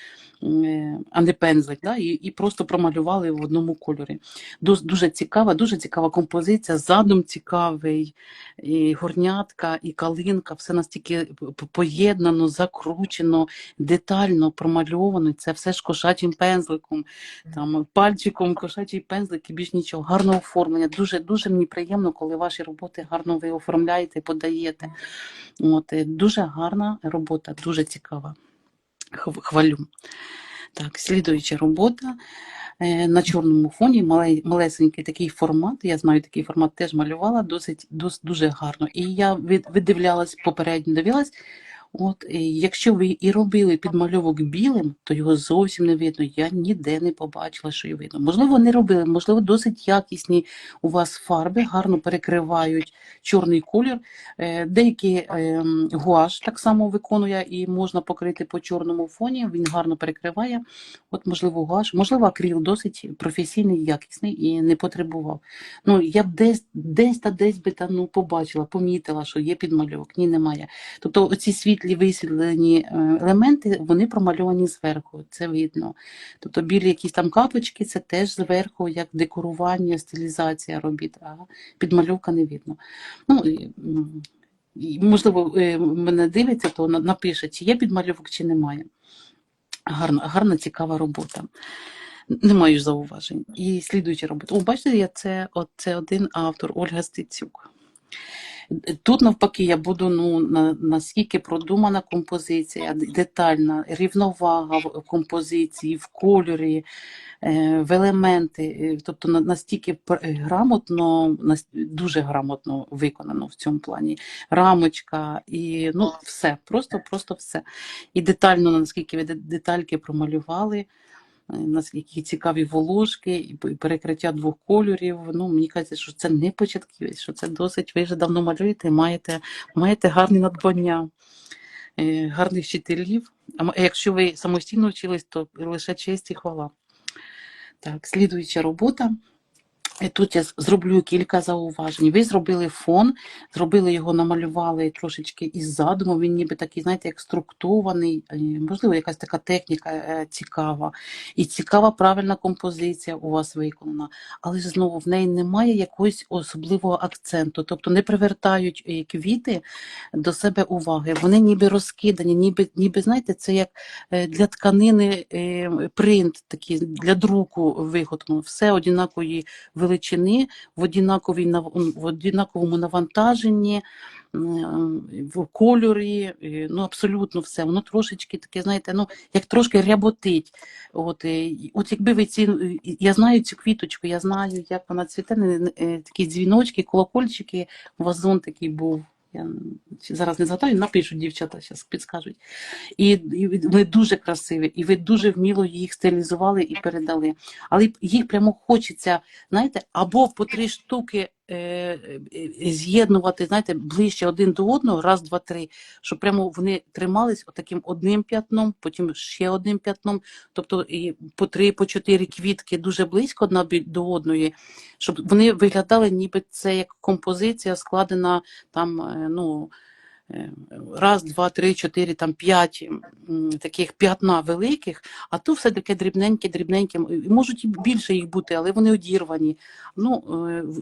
а не пензлик, да? і просто промалювали в одному кольорі. Дуже цікава композиція, задум цікавий, і горнятка, і калинка, все настільки поєднано, закручено, детально промальовано. Це все ж кошачим пензликом, там, пальчиком, кошачий пензлик і більш нічого. Гарне оформлення. Дуже мені приємно, коли ваші роботи гарно ви оформляєте, подаєте. От, дуже гарна робота, дуже цікава. Хвалю. Так, слідуюча робота на чорному фоні, малесенький такий формат, я знаю, такий формат теж малювала, дуже гарно. І я видивлялась, попередньо дивилась, от, якщо ви і робили підмальовок білим, то його зовсім не видно, я ніде не побачила, що його видно. Можливо, не робили, можливо, досить якісні у вас фарби, гарно перекривають чорний колір. Деякі гуаш так само виконує і можна покрити по чорному фоні, він гарно перекриває. От, можливо, гуаш, можливо, акрил досить професійний, якісний і не потребував. Ну, я б десь би побачила, помітила, що є підмальовок. Ні, немає. Тобто оці світлі світлі висвітлені елементи, вони промальовані зверху, це видно. Тобто білі якісь там капочки, це теж зверху, як декорування, стилізація робіт, а підмальовка не видно. Ну, можливо, мене дивиться, то напише, чи є підмальовок, чи немає. Гарна, цікава робота. Не маю зауважень. І слідуюча робота. О, бачите, це один автор, Ольга Стецюк. Тут, навпаки, я буду наскільки продумана композиція, детальна, рівновага в композиції, в кольорі, в елементи. Тобто настільки грамотно, дуже грамотно виконано в цьому плані. Рамочка і все, просто все. І детально, наскільки ви детальки промалювали, наскільки цікаві волошки, і перекриття двох кольорів. Мені кажеться, що це не початківець, що це досить, ви вже давно малюєте, маєте гарні надбання, гарних вчителів. А якщо ви самостійно вчились, то лише честь і хвала. Так, слідуюча робота. Тут я зроблю кілька зауважень. Ви зробили фон, зробили його, намалювали трошечки із задуму. Він ніби такий, знаєте, як структурований, можливо, якась така техніка цікава. І цікава, правильна композиція у вас виконана. Але ж знову в неї немає якогось особливого акценту. Тобто не привертають квіти до себе уваги. Вони ніби розкидані, ніби знаєте, це як для тканини принт такий, для друку виготовлено. Все однакової величини, в однаковому навантаженні, в кольорі, абсолютно все. Воно трошечки таке, знаєте, як трошки ряботить. От якби ви я знаю цю квіточку, я знаю, як вона цвіте, такі дзвіночки, колокольчики, вазон такий був. Я зараз не згадаю, напишуть дівчата, зараз підскажуть. І вони дуже красиві, і ви дуже вміло їх стилізували і передали. Але їх прямо хочеться, знаєте, або по 3 штуки з'єднувати, знаєте, ближче один до одного, раз, два, три, щоб прямо вони тримались отаким одним п'ятном, потім ще одним п'ятном, тобто і по 3, по 4 квітки дуже близько одна до одної, щоб вони виглядали, ніби це як композиція складена там, раз, два, три, чотири, там 5 таких п'ятна великих, а то все таке дрібненьке, можуть і більше їх бути, але вони одірвані,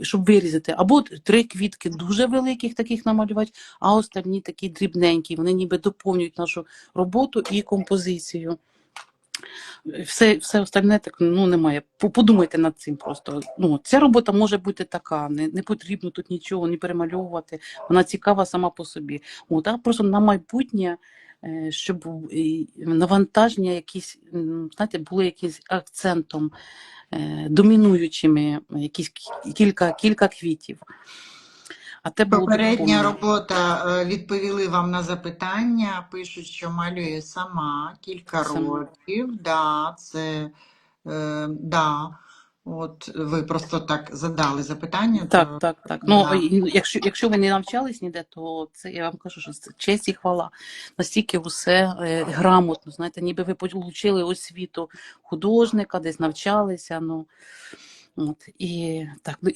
щоб вирізати. Або 3 квітки дуже великих таких намалювати, а остальні такі дрібненькі, вони ніби доповнюють нашу роботу і композицію. Все остальне так, немає. Подумайте над цим просто. Ця робота може бути така, не потрібно тут нічого не перемальовувати, вона цікава сама по собі. А просто на майбутнє, щоб навантаження якісь, знаєте, були якісь акцентом, домінуючими, якісь кілька квітів. А те було Попередня робота, відповіли вам на запитання, пишуть, що малює сама кілька років. Да, це, да. От ви просто так задали запитання. Так. Да. Якщо ви не навчались ніде, то це я вам кажу, що це честь і хвала. Настільки все грамотно, знаєте, ніби ви отримали освіту художника, десь навчалися. І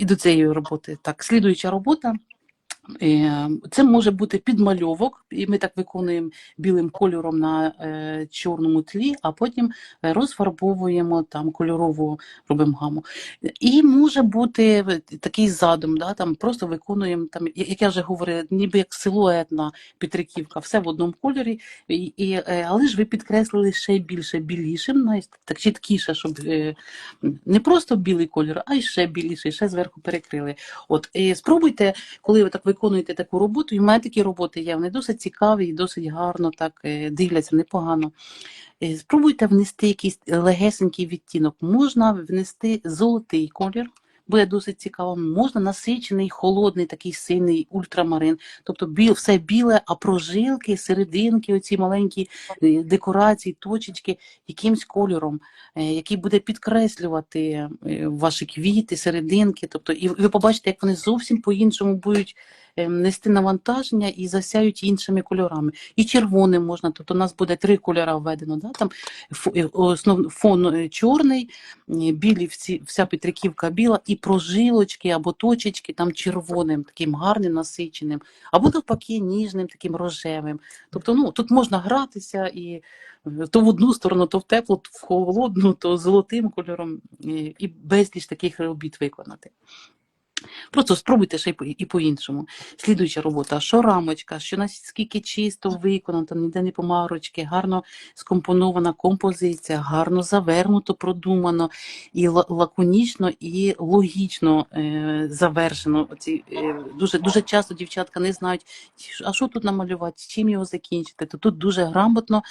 до цієї роботи. Так, слідуюча робота. Це може бути підмальовок, і ми так виконуємо білим кольором на чорному тлі, а потім розфарбовуємо, там кольорову робимо гаму. І може бути такий задум, там просто виконуємо, як я вже говорила, ніби як силуетна підриківка, все в одному кольорі, але ж ви підкреслили ще більше білішим, так чіткіше, щоб не просто білий кольор, а й ще біліший, ще зверху перекрили. Спробуйте, коли ви так виконуєте таку роботу, і в мене такі роботи є, вони досить цікаві і досить гарно так дивляться, непогано. Спробуйте внести якийсь легесенький відтінок. Можна внести золотий колір, буде досить цікаво. Можна насичений, холодний, такий сильний ультрамарин. Тобто все біле, а прожилки, серединки, оці маленькі декорації, точечки, якимсь кольором, який буде підкреслювати ваші квіти, серединки. Тобто, і ви побачите, як вони зовсім по-іншому будуть нести навантаження і засяють іншими кольорами. І червоним можна, тобто у нас буде 3 кольори введено. Да? Там фон чорний, білі вся Петриківка біла, і прожилочки або точечки там червоним, таким гарним, насиченим, або навпаки ніжним, таким рожевим. Тобто тут можна гратися і то в одну сторону, то в теплу, то в холодну, то золотим кольором, і безліч таких робіт виконати. Просто спробуйте ще і по-іншому. Слідуюча робота, що рамочка, що наскільки чисто виконано, там ніде не помарочки, гарно скомпонована композиція, гарно завернуто, продумано, і лаконічно, і логічно завершено. Дуже, дуже часто дівчатка не знають, а що тут намалювати, чим його закінчити. То тут дуже грамотно,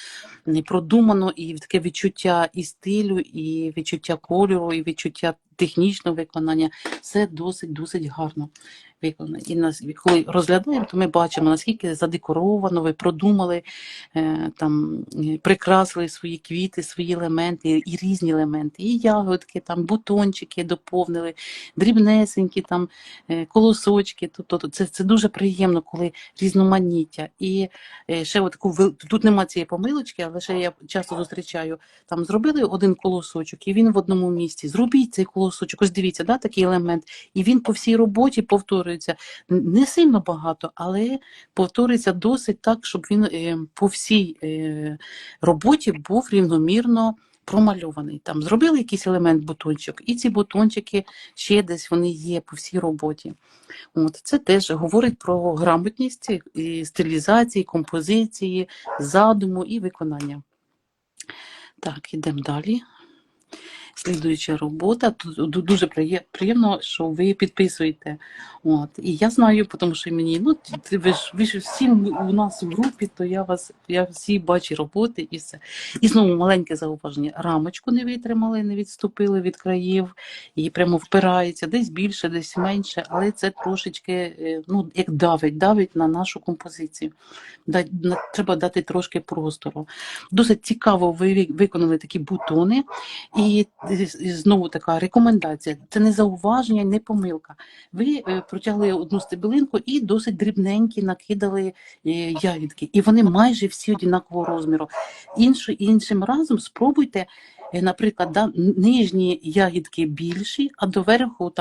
продумано, і таке відчуття і стилю, і відчуття кольору, і відчуття технічного виконання. Все досить гарно виконано. І коли розглядаємо, то ми бачимо, наскільки задекоровано, ви продумали, прикрасили свої квіти, свої елементи, і різні елементи, і ягодки, бутончики доповнили, дрібнесенькі, колосочки. Тобто це дуже приємно, коли різноманіття. І ще тут нема цієї помилочки, але ще я часто зустрічаю, зробили один колосочок, і він в одному місці. Зробіть цей колосочок, ось дивіться, такий елемент, і він по всій роботі повторюється. Не сильно багато, але повторюється досить так, щоб він по всій роботі був рівномірно промальований. Зробили якийсь елемент бутончик, і ці бутончики ще десь вони є по всій роботі. Це теж говорить про грамотність і стилізації, композиції, задуму і виконання. Так, ідемо далі. Слідуюча робота. Тут дуже приємно, що ви підписуєте. І я знаю, тому що мені, ви ж всі у нас в групі, то я всі бачу роботи і все. І знову маленьке зауваження. Рамочку не витримали, не відступили від країв, і прямо впирається, десь більше, десь менше, але це трошечки, як давить на нашу композицію. Треба дати трошки простору. Досить цікаво ви виконали такі бутони, і знову така рекомендація. Це не зауваження, не помилка. Ви протягли одну стебелинку і досить дрібненькі накидали ягідки. І вони майже всі однакового розміру. Іншим разом спробуйте, наприклад, нижні ягідки більші, а доверху,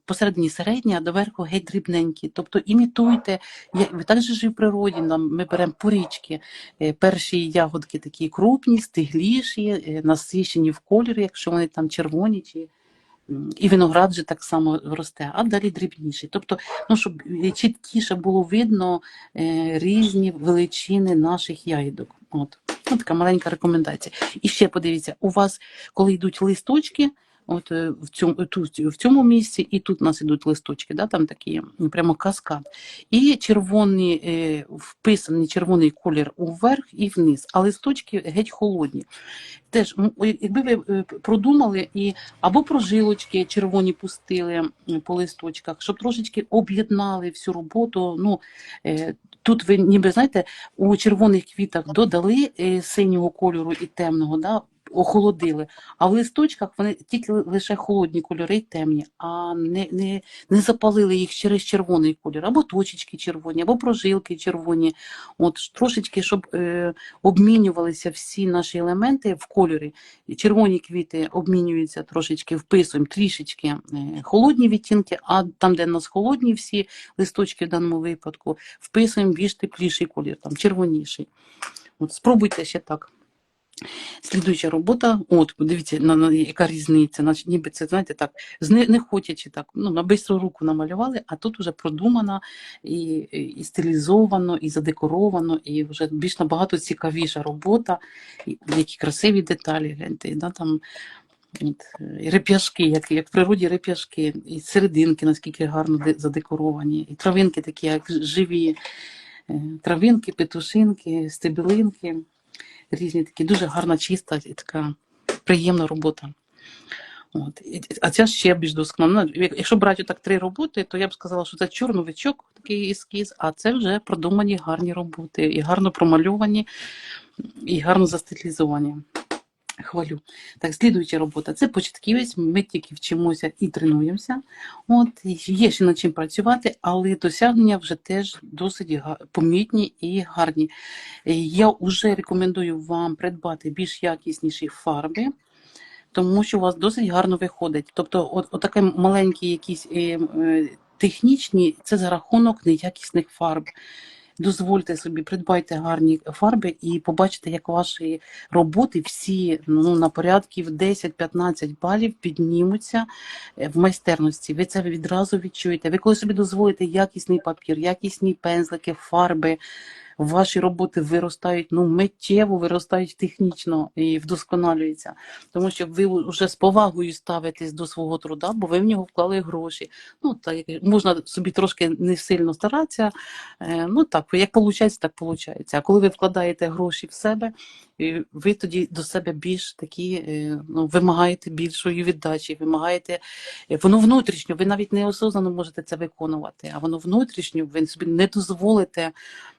посередині середні, а доверху геть дрібненькі. Тобто імітуйте, ви так же ж і в природі, ми беремо порічки, перші ягодки такі крупні, стигліші, насичені в кольорі, якщо вони червоні, і виноград же так само росте, а далі дрібніші. Тобто, щоб чіткіше було видно різні величини наших ягідок. Така маленька рекомендація. І ще подивіться, у вас, коли йдуть листочки, в цьому місці, і тут у нас йдуть листочки, там такі прямо каскад. І вписаний червоний колір уверх і вниз, а листочки геть холодні. Теж, якби ви продумали і або прожилочки червоні пустили по листочках, щоб трошечки об'єднали всю роботу. Тут ви ніби, знаєте, у червоних квітах додали синього кольору і темного, охолодили, а в листочках вони тільки лише холодні кольори й темні, а не запалили їх через червоний кольор, або точечки червоні, або прожилки червоні. Трошечки, щоб обмінювалися всі наші елементи в кольорі. Червоні квіти обмінюються трошечки, вписуємо трішечки холодні відтінки, а там, де в нас холодні всі листочки в даному випадку, вписуємо більш тепліший колір, червоніший. Спробуйте ще так. Слідуюча робота, подивіться, яка різниця, ніби це, знаєте, так, не хочучи так, на бистру руку намалювали, а тут вже продумано, і стилізовано, і задекоровано, і вже більш набагато цікавіша робота, які красиві деталі, гляньте, і реп'яшки, як в природі реп'яшки, і серединки, наскільки гарно задекоровані, і травинки такі, як живі, травинки, петушинки, стебелинки. Різні такі, дуже гарна, чиста і така приємна робота. А ця ще більш досконала. Якщо брати так 3 роботи, то я б сказала, що це чорновичок, такий ескіз, а це вже продумані гарні роботи, і гарно промальовані, і гарно застилізовані. Хвалю. Так, слідуюча робота. Це початківець, ми тільки вчимося і тренуємося. От, є ще над чим працювати, але досягнення вже теж досить помітні і гарні. Я вже рекомендую вам придбати більш якісніші фарби, тому що у вас досить гарно виходить. Тобто, отакі маленькі якісь технічні, це за рахунок неякісних фарб. Дозвольте собі, придбайте гарні фарби і побачите, як ваші роботи всі на порядків 10-15 балів піднімуться в майстерності. Ви це відразу відчуєте. Ви коли собі дозволите якісний папір, якісні пензлики, фарби, ваші роботи виростають, миттєво виростають технічно і вдосконалюються. Тому що ви вже з повагою ставитесь до свого труда, бо ви в нього вклали гроші. Так, можна собі трошки не сильно старатися, так, як виходить, так виходить. А коли ви вкладаєте гроші в себе, ви тоді до себе більш такі, вимагаєте більшої віддачі, вимагаєте, воно внутрішньо, ви навіть неосознано можете це виконувати, а воно внутрішньо, ви собі не дозволите,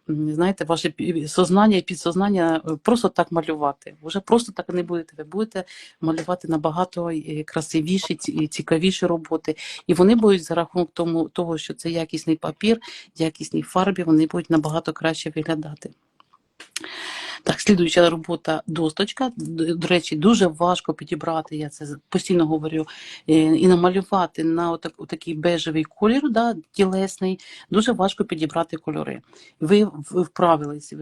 знаєте, ваше сознання і підсознання просто так малювати. Вже просто так не будете. Ви будете малювати набагато красивіші, цікавіші роботи. І вони будуть за рахунок того, що це якісний папір, якісні фарби, вони будуть набагато краще виглядати. Так, слідуюча робота досточка. До речі, дуже важко підібрати, я це постійно говорю, і намалювати на отакий бежевий колір, тілесний, дуже важко підібрати кольори. Ви вправились,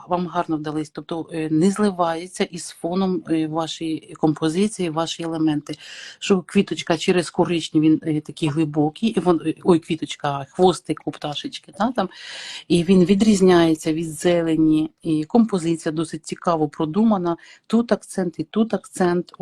вам гарно вдались, тобто не зливається із фоном вашої композиції, ваші елементи. Що квіточка через коричневі, він такий глибокий, хвостик у пташечки, і він відрізняється від зелені, і композиція досить цікаво продумана. Тут акцент і тут акцент.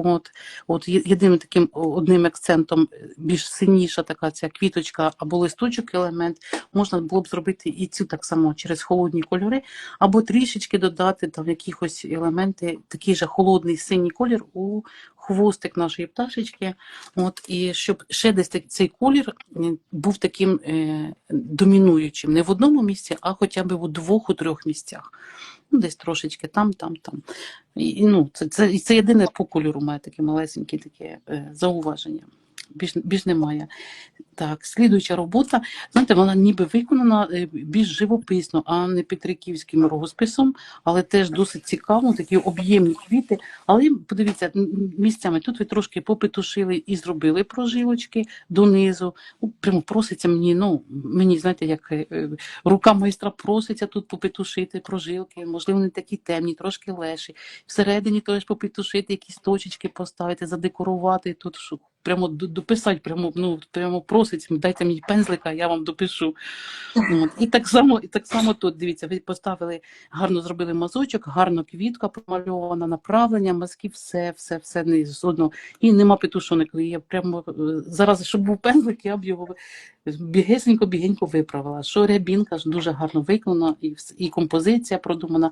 От єдиним таким одним акцентом більш сильніша така ця квіточка або листочок елемент. Можна було б зробити і цю так само через холодні кольори, або трішечки додати там якихось елементи, такий же холодний синій колір у хвостик нашої пташечки. І щоб ще десь цей колір був таким домінуючим. Не в одному місці, а хоча б у 2-3 місцях. Десь трошечки там. Це єдине по кольору має таке малесеньке таке зауваження. Більш немає. Так, слідуюча робота, знаєте, вона ніби виконана більш живописно, а не петриківським розписом, але теж досить цікаво, такі об'ємні квіти. Але подивіться, місцями тут ви трошки попетушили і зробили прожилочки донизу. Прямо проситься мені, знаєте, як рука майстра проситься тут попетушити прожилки, можливо, не такі темні, трошки леші. Всередині теж попетушити, якісь точечки поставити, задекорувати тут, прямо дописати, прямо просить, дайте мені пензлика, я вам допишу. І так само тут, дивіться, ви поставили, гарно зробили мазочок, гарно квітка помальована, направлення, мазки, все не одно. І нема петушоник. Я прямо зараз, щоб був пензлик, я б його бігенько виправила. Що рябінка ж дуже гарно виконана, і композиція продумана.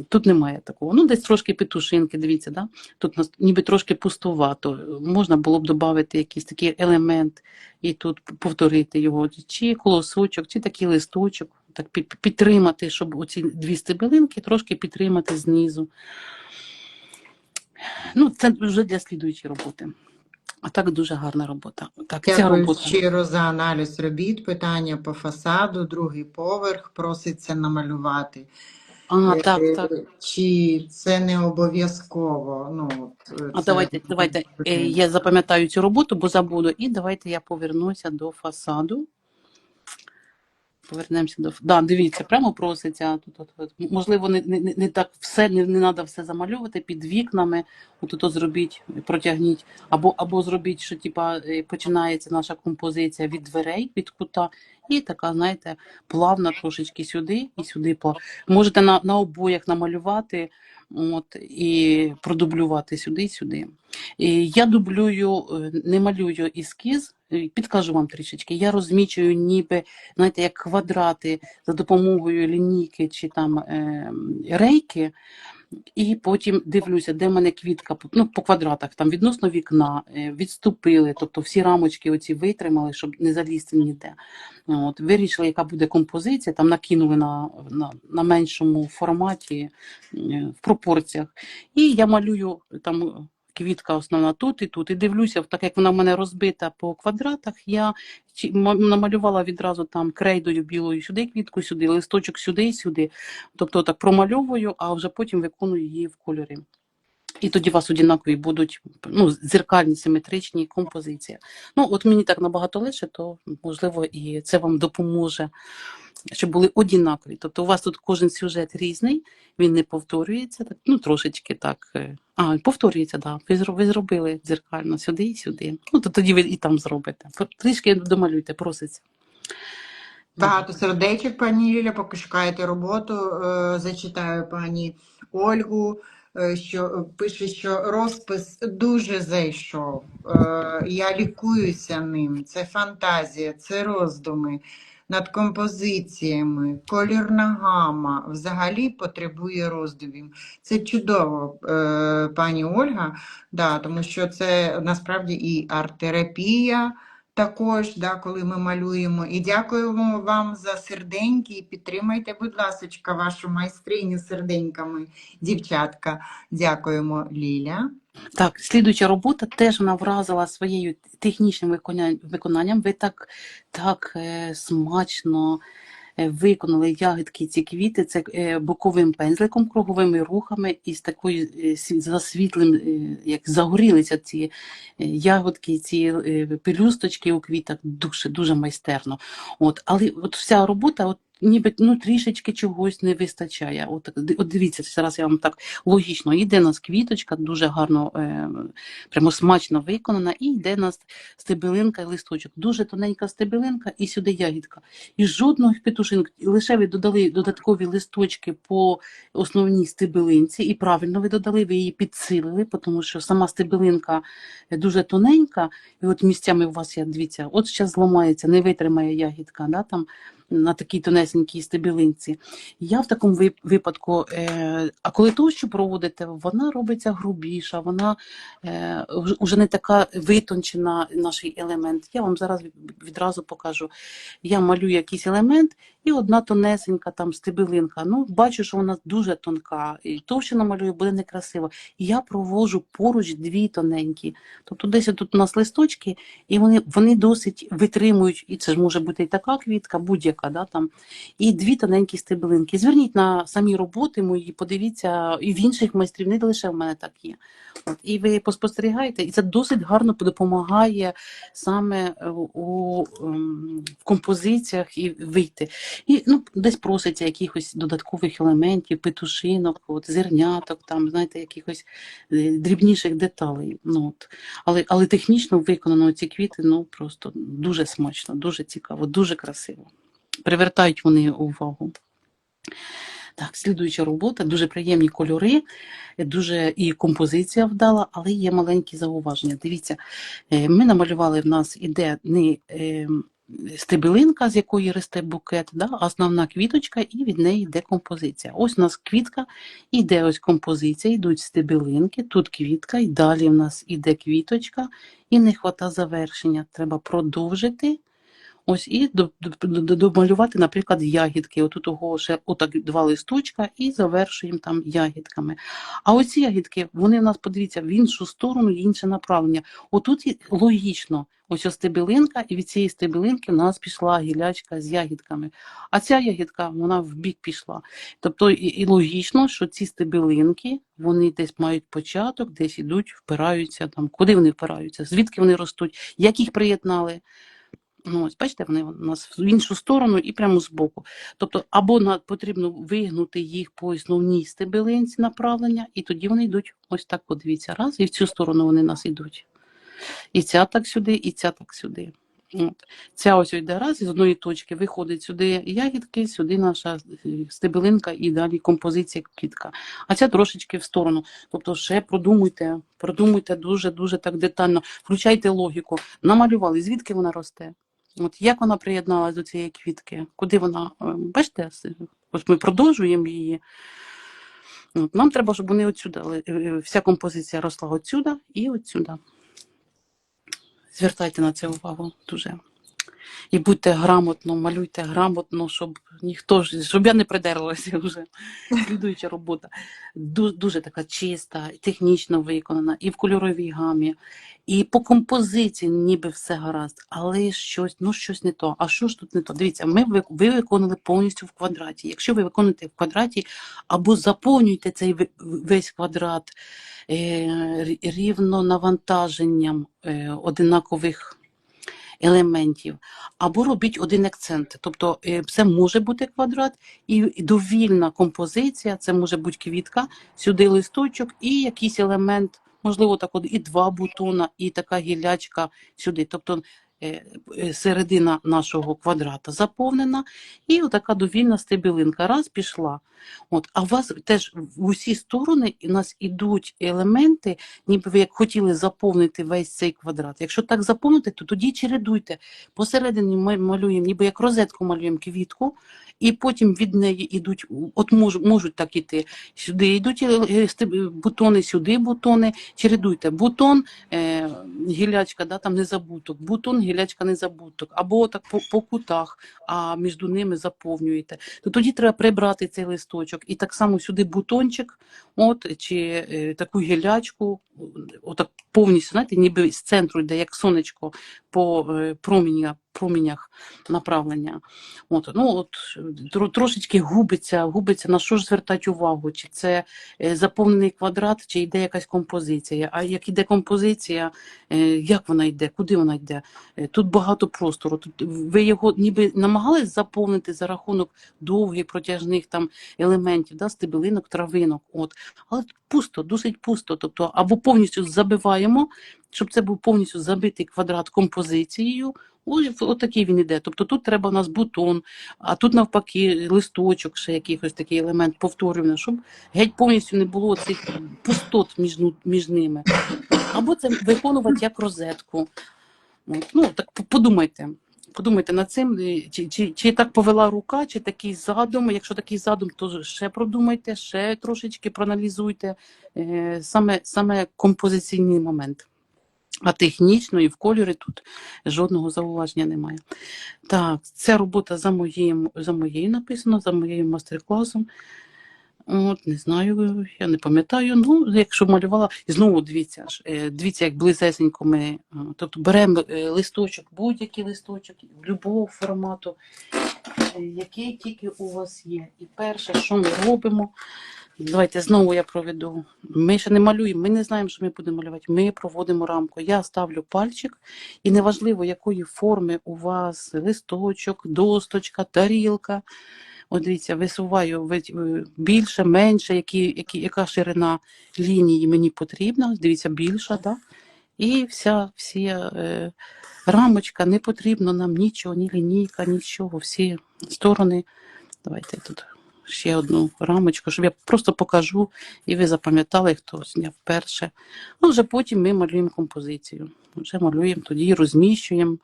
Тут немає такого. Десь трошки петушинки, дивіться, тут ніби трошки пустувато. Можна було б додати якийсь такий елемент і тут повторити його, чи колосочок, чи такий листочок, так підтримати, щоб оці 2 стебелинки трошки підтримати знизу. Це вже для слідуючої роботи. А так дуже гарна робота. Так, ця Дякую робота. щиро за аналіз робіт. Питання по фасаду, 2-й поверх проситься намалювати. Так. Чи це не обов'язково? Давайте, я запам'ятаю цю роботу, бо забуду. І давайте я повернуся до фасаду. Повернемося до... дивіться, прямо проситься. Можливо, не так все, не треба все замальовувати під вікнами. Тут зробіть, протягніть. Або зробіть, що починається наша композиція від дверей, від кута. І така, знаєте, плавна трошечки сюди і сюди. Можете на обоях намалювати і продублювати сюди і сюди. Я дублюю, не малюю ескіз, підкажу вам трішечки. Я розмічую ніби, знаєте, як квадрати за допомогою лінійки чи рейки. І потім дивлюся, де в мене квітка, ну, по квадратах, там відносно вікна, відступили, тобто всі рамочки оці витримали, щоб не залізти ніде. От, вирішили, яка буде композиція, там накинули на меншому форматі, в пропорціях. І я малюю там квітка основна тут і тут. І дивлюся, так як вона в мене розбита по квадратах, я намалювала відразу там крейдою білою сюди квітку, сюди, листочок сюди і сюди. Тобто так промальовую, а вже потім виконую її в кольорі. І тоді у вас однакові будуть, ну, дзеркальні, симетричні композиції. Ну, от мені так набагато легше, то, можливо, і це вам допоможе, щоб були однакові. Тобто у вас тут кожен сюжет різний, він не повторюється, так, ну, трошечки так. Повторюється, так. Да. Ви зробили дзеркально сюди і сюди. Ну, то тоді ви і там зробите. Трішки домалюйте, проситься. Багато сердечок, пані Ліля, поки шукаєте роботу, зачитаю пані Ольгу, що пише, що розпис дуже зайшов. Я лікуюся ним. Це фантазія, це роздуми над композиціями, колірна гама взагалі потребує роздумів. Це чудово, пані Ольга, да, тому що це насправді і арт-терапія. Також, да, коли ми малюємо. І дякуємо вам за серденьки. І підтримайте, будь ласка, вашу майстриню серденьками, дівчатка. Дякуємо, Ліля. Так, слідуюча робота теж вона вразила своєю технічним виконанням. Ви так смачно виконали ягідки, ці квіти, це боковим пензликом, круговими рухами і з такою засвітлим, як загорілися ці ягодки, ці пелюсточки у квітах, дуже, дуже майстерно. От, але от вся робота, от, ніби ну, трішечки чогось не вистачає. От дивіться, зараз я вам так логічно, йде нас квіточка, дуже гарно, прямо смачно виконана, і йде нас стебелинка і листочок. Дуже тоненька стебелинка і сюди ягідка. І жодних петушинок, лише ви додали додаткові листочки по основній стебелинці, і правильно ви додали, ви її підсилили, тому що сама стебелинка дуже тоненька, і от місцями у вас, я дивіться, от зараз зламається, не витримає ягідка, да, там, на такій тонесенькій стебелинці. Я в такому випадку, а коли товщу проводите, вона робиться грубіша, вона вже не така витончена, наш елемент. Я вам зараз відразу покажу. Я малюю якийсь елемент, і одна тонесенька там стебелинка. Ну, бачу, що вона дуже тонка, і товщу намалюю, буде некрасиво. І я провожу поруч дві тоненькі. Тобто десь тут у нас листочки, і вони досить витримують, і це ж може бути і така квітка, будь-яка, да, там, і дві тоненькі стебелинки. Зверніть на самі роботи мої, подивіться, і в інших майстрів, не лише в мене так є. От, і ви поспостерігаєте, і це досить гарно допомагає саме в композиціях і вийти. І ну, десь проситься якихось додаткових елементів, петушинок, от, зерняток, там, знаєте, якихось дрібніших деталей. Ну, от. Але технічно виконано ці квіти, ну, просто дуже смачно, дуже цікаво, дуже красиво. Привертають вони увагу. Так, слідуюча робота, дуже приємні кольори, дуже і композиція вдала, але є маленькі зауваження. Дивіться, ми намалювали, в нас іде не стебелинка, з якої росте букет, да, а основна квіточка, і від неї йде композиція. Ось у нас квітка, іде ось композиція, йдуть стебелинки, тут квітка, і далі в нас іде квіточка, і не хвата завершення. Треба продовжити. Ось і домалювати, наприклад, ягідки. Отут ще отак два листочка і завершуємо там ягідками. А оці ягідки, вони в нас, подивіться, в іншу сторону, інше направлення. Отут логічно, ось стебелинка, і від цієї стебелинки в нас пішла гілячка з ягідками. А ця ягідка, вона в бік пішла. Тобто і логічно, що ці стебелинки, вони десь мають початок, десь ідуть, впираються, там, куди вони впираються, звідки вони ростуть, як їх приєднали. Ну, ось, бачите, вони у нас в іншу сторону і прямо збоку. Тобто, або потрібно вигнути їх по основній стебелинці направлення, і тоді вони йдуть ось так, подивіться, раз, і в цю сторону вони у нас йдуть. І ця так сюди, і ця так сюди. От. Ця ось йде раз, і з одної точки виходить сюди ягідки, сюди наша стебелинка і далі композиція квітка. А ця трошечки в сторону. Тобто ще продумуйте дуже-дуже так детально, включайте логіку. Намалювали, звідки вона росте. От як вона приєдналася до цієї квітки? Куди вона? Бачите, ось ми продовжуємо її. От, нам треба, щоб вони отсюда, вся композиція росла отсюда і отсюда. Звертайте на це увагу дуже. І будьте грамотно, малюйте грамотно, щоб щоб я не придерлася вже. Слідуюча робота. Дуже така чиста, технічно виконана, і в кольоровій гамі, і по композиції ніби все гаразд, але щось не то. А що ж тут не то? Дивіться, ви виконали повністю в квадраті. Якщо ви виконуєте в квадраті, або заповнюєте цей весь квадрат рівно навантаженням одинакових елементів, або робіть один акцент. Тобто це може бути квадрат і довільна композиція, це може бути квітка, сюди листочок і якийсь елемент, можливо, так от і 2 бутона, і така гілячка сюди. Тобто середина нашого квадрата заповнена, і отака довільна стебелинка. Раз, пішла. От. А у вас теж в усі сторони у нас ідуть елементи, ніби ви як хотіли заповнити весь цей квадрат. Якщо так заповнити, то тоді чередуйте. Посередині ми малюємо, ніби як розетку малюємо квітку, і потім від неї йдуть, от можуть так іти, сюди йдуть бутони, сюди бутони, чередуйте. Бутон, гілячка, да, там незабуток, бутон, гілячка, незабуток, або так по кутах, а між ними заповнюєте. То тоді треба прибрати цей листочок, і так само сюди бутончик, от, чи таку гілячку, отак повністю, знаєте, ніби з центру йде, як сонечко по промінях направлення. От, ну, трошечки губиться, на що ж звертати увагу, чи це заповнений квадрат, чи йде якась композиція. А як йде композиція, як вона йде, куди вона йде? Тут багато простору. Тут ви його ніби намагались заповнити за рахунок довгих протяжних там елементів, да, стебелинок, травинок. От. Але тут пусто, досить пусто. Тобто, або повністю забиваємо, щоб це був повністю забитий квадрат композицією. Ось такий він іде. Тобто тут треба у нас бутон, а тут навпаки листочок, ще якийсь такий елемент повторюваний, щоб геть повністю не було цих пустот між ними. Або це виконувати як розетку. От. Ну, так подумайте. Подумайте над цим, чи так повела рука, чи такий задум. Якщо такий задум, то ще продумайте, ще трошечки проаналізуйте саме композиційний момент. А технічно і в кольорі тут жодного зауваження немає. Так, ця робота за моєю написана, за моєю мастер-класом. От, не знаю, я не пам'ятаю. Ну, якщо малювала, і знову дивіться, як близесенько ми, тобто беремо листочок, будь-який листочок, будь-якого формату, який тільки у вас є. І перше, що ми робимо, давайте знову я проведу. Ми ще не малюємо, ми не знаємо, що ми будемо малювати. Ми проводимо рамку. Я ставлю пальчик, і неважливо, якої форми у вас листочок, досточка, тарілка. От дивіться, висуваю більше, менше, яка ширина лінії мені потрібна. Дивіться, більша, да? І всі рамочка, не потрібно нам нічого, ні лінійка, нічого, всі сторони. Давайте тут ще одну рамочку, щоб я просто покажу, і ви запам'ятали, хто зняв перше. Ну, вже потім ми малюємо композицію. Вже малюємо, тоді розміщуємо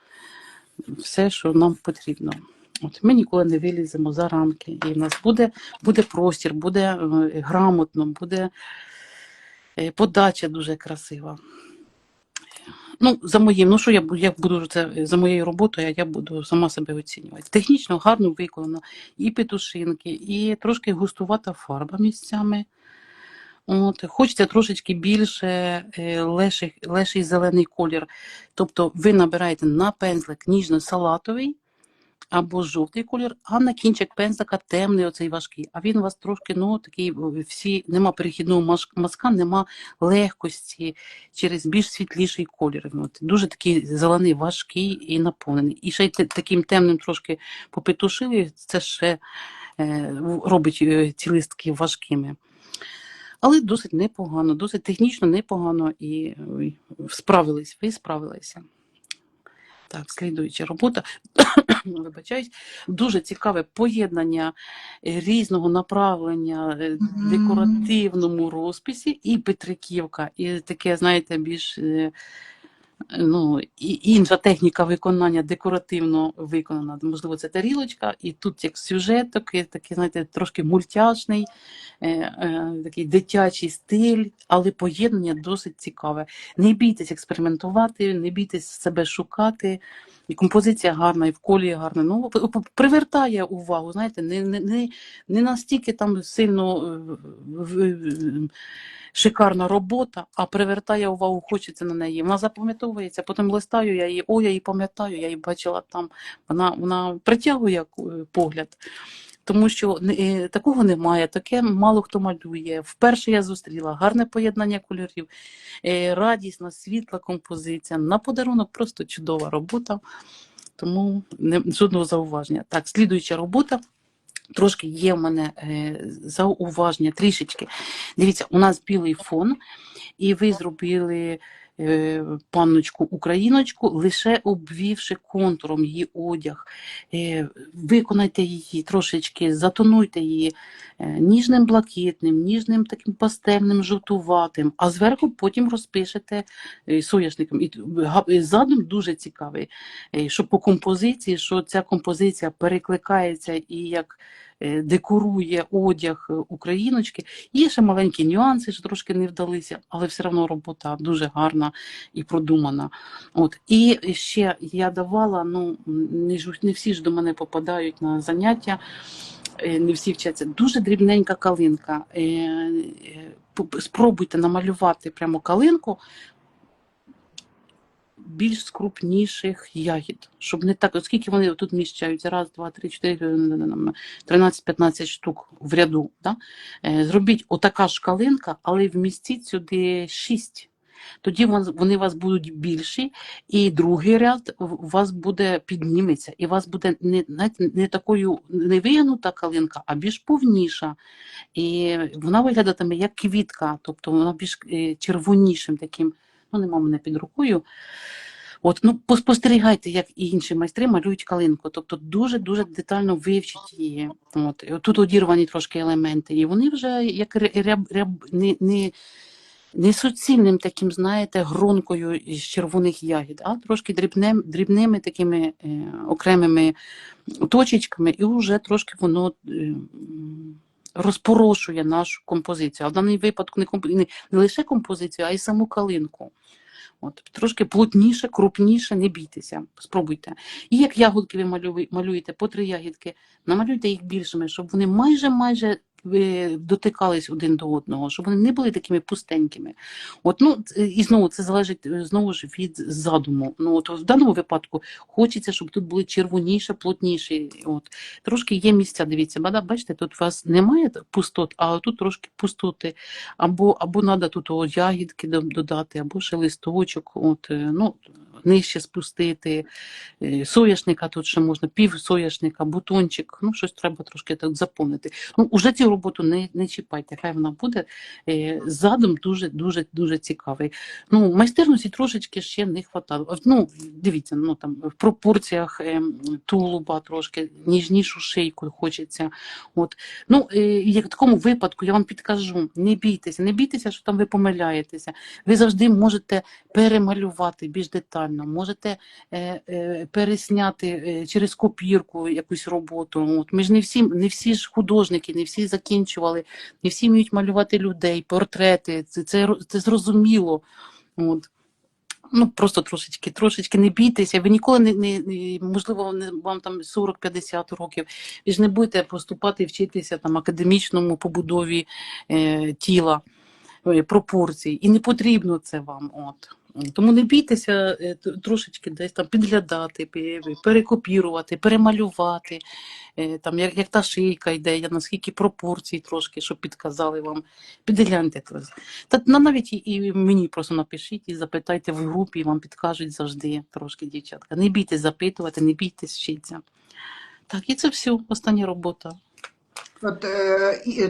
все, що нам потрібно. От, ми ніколи не виліземо за рамки, і в нас буде простір, буде грамотно, буде подача дуже красива. Ну, що я буду це за моєю роботою, я буду сама себе оцінювати. Технічно гарно виконано, і петушинки, і трошки густувата фарба місцями. От, хочеться трошечки більше леший зелений колір. Тобто ви набираєте на пензлик ніжно-салатовий або жовтий колір, а на кінчик пензлика темний оцей важкий. А він у вас трошки, такий, нема перехідного мазка, нема легкості через більш світліший колір. От, дуже такий зелений, важкий і наповнений. І ще й таким темним трошки попетушили, це ще робить ці листки важкими. Але досить непогано, досить технічно непогано, і ви справилися. Так, слідуюча робота. Вибачаюсь, дуже цікаве поєднання різного направлення в декоративному розписі і петриківка, і таке, знаєте, більш ну, і інша техніка виконання декоративно виконана. Можливо, це тарілочка, і тут як сюжет такий, знаєте, трошки мультяшний, такий дитячий стиль, але поєднання досить цікаве. Не бійтесь експериментувати, не бійтесь себе шукати. І композиція гарна, і в колі гарна. Ну, привертає увагу, знаєте, не настільки там сильно шикарна робота, а привертає увагу, хочеться на неї. Вона запам'ятовується, потім листаю, я її пам'ятаю, я її бачила там. Вона притягує погляд. Тому що такого немає, таке мало хто малює. Вперше я зустріла гарне поєднання кольорів, радісна, світла композиція. На подарунок просто чудова робота, тому жодного зауваження. Так, слідуюча робота. Трошки є в мене зауваження, трішечки. Дивіться, у нас білий фон, і ви зробили панночку-україночку, лише обвівши контуром її одяг. Виконайте її трошечки, затонуйте її ніжним блакитним, ніжним таким пастельним, жовтуватим, а зверху потім розпишете соняшником. І задум дуже цікавий, що по композиції, що ця композиція перекликається і як декорує одяг україночки. Є ще маленькі нюанси, що трошки не вдалися, але все одно робота дуже гарна і продумана. От. І ще я давала, ну, не всі ж до мене попадають на заняття, не всі вчаться. Дуже дрібненька калинка. Спробуйте намалювати прямо калинку більш скрупніших ягід, щоб не так, оскільки вони тут міщаються, раз, два, три, 4, 13-15 штук в ряду. Да? Зробіть отака ж калинка, але вмістіть сюди 6. Тоді вони у вас будуть більші, і другий ряд у вас буде підніметься, і у вас буде не такою не вигнута калинка, а більш повніша. І вона виглядатиме як квітка, тобто вона більш червонішим таким, ну нема мене під рукою. От, ну, поспостерігайте, як і інші майстри малюють калинку. Тобто дуже-дуже детально вивчіть її. От. І тут одірвані трошки елементи. І вони вже як не суцільним таким, знаєте, гронкою з червоних ягід, а трошки дрібними такими окремими точечками, і вже трошки воно розпорошує нашу композицію. А в даному випадку не лише композицію, а й саму калинку. От, трошки плотніше, крупніше, не бійтеся, спробуйте. І як ягодки ви малюєте по 3 ягідки, намалюйте їх більшими, щоб вони майже дотикались один до одного, щоб вони не були такими пустенькими. От, ну, і знову це залежить знову ж від задуму. Ну, от, в даному випадку хочеться, щоб тут були червоніші, плотніші. От. Трошки є місця, дивіться, бачите, тут у вас немає пустот, а тут трошки пустоти. Або треба тут ягідки додати, або ще листочок, от, ну, нижче спустити, соняшника тут ще можна, пів соняшника, бутончик, ну щось треба трошки так заповнити. Ну, уже цю роботу не чіпайте, хай вона буде. Задум дуже цікавий. Ну, майстерності трошечки ще не вистачало. Ну, дивіться, ну там в пропорціях тулуба трошки, ніжнішу шийку хочеться. От. Ну, як в такому випадку я вам підкажу, не бійтеся, що там ви помиляєтеся. Ви завжди можете перемалювати більш детально. Можете пересняти через копірку якусь роботу. От. Ми ж не всі ж художники, не всі закінчували, не всі вміють малювати людей, портрети, це зрозуміло. От. Ну, просто трошечки не бійтеся, ви ніколи можливо, вам там 40-50 років, ви ж не будете поступати, вчитися там академічному побудові тіла, пропорцій, і не потрібно це вам. От. Тому не бійтеся трошечки десь там підглядати, перекопірувати, перемалювати, там, як та шийка йде, наскільки пропорцій трошки, щоб підказали вам. Підгляньте. Та навіть і мені просто напишіть і запитайте в групі, вам підкажуть завжди трошки, дівчатка. Не бійтесь запитувати, не бійтесь вчитися. Так, і це все, остання робота. От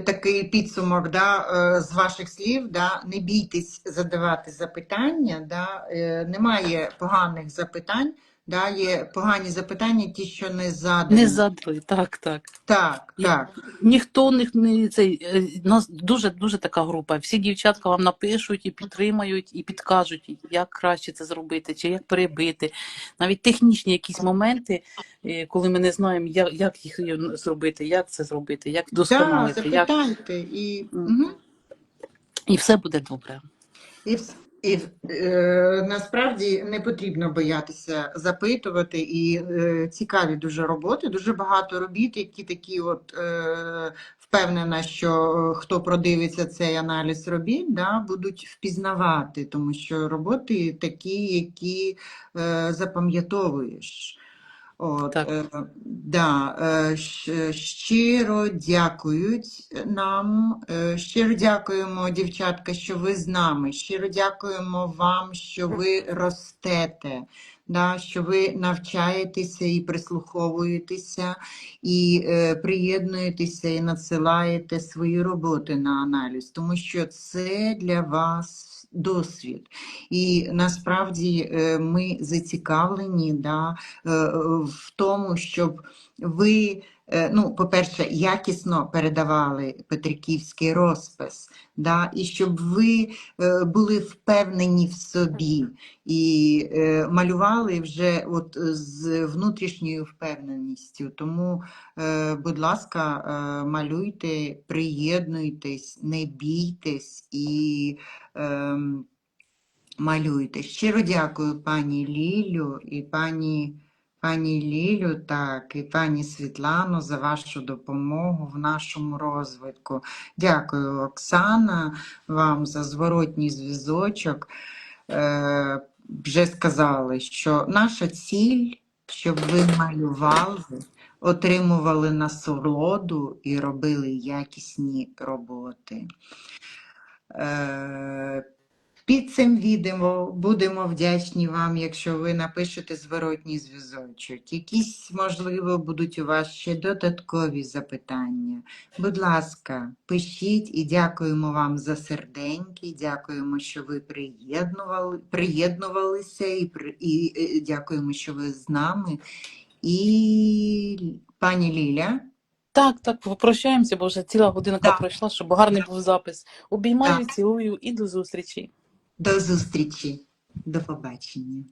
такий підсумок, да, з ваших слів, да, не бійтесь задавати запитання, да, немає поганих запитань, Да? Є погані запитання, ті, що не Не задані. задали, так, так. Так, І так. ніхто не цей нас дуже така група. Всі дівчатка вам напишуть і підтримають, і підкажуть, як краще це зробити, чи як перебити. Навіть технічні якісь моменти, коли ми не знаємо, як їх зробити, як це зробити, як Да, вдосконалити, як запитайте. Мгм. і все буде добре. І, насправді не потрібно боятися запитувати, і цікаві дуже роботи, дуже багато робіт, які такі от впевнена, що хто продивиться цей аналіз робіт, да, будуть впізнавати, тому що роботи такі, які запам'ятовуєш. От, Так. да, щиро дякують нам, щиро дякуємо, дівчатка, що ви з нами, щиро дякуємо вам, що ви ростете, да, що ви навчаєтеся і прислуховуєтеся, і приєднуєтеся і надсилаєте свої роботи на аналіз, тому що це для вас досвід. І насправді ми зацікавлені, да, в тому, щоб ви, ну, по-перше, якісно передавали петриківський розпис, да, і щоб ви були впевнені в собі і малювали вже от з внутрішньою впевненістю. Тому, будь ласка, малюйте, приєднуйтесь, не бійтесь і малюйте. Щиро дякую пані Лілю і пані Лілю, так, і пані Світлану за вашу допомогу в нашому розвитку. Дякую, Оксана, вам за зворотній зв'язочок. Вже сказали, що наша ціль, щоб ви малювали, отримували насолоду і робили якісні роботи. Під цим відео будемо вдячні вам, якщо ви напишете зворотній зв'язочок. Якісь, можливо, будуть у вас ще додаткові запитання. Будь ласка, пишіть і дякуємо вам за серденьки, дякуємо, що ви приєднувалися і дякуємо, що ви з нами. І пані Ліля. Так, попрощаємося, бо вже ціла годинка пройшла, щоб гарний був запис. Обіймаю, цілую і до зустрічі. До зустрічі. До побачення.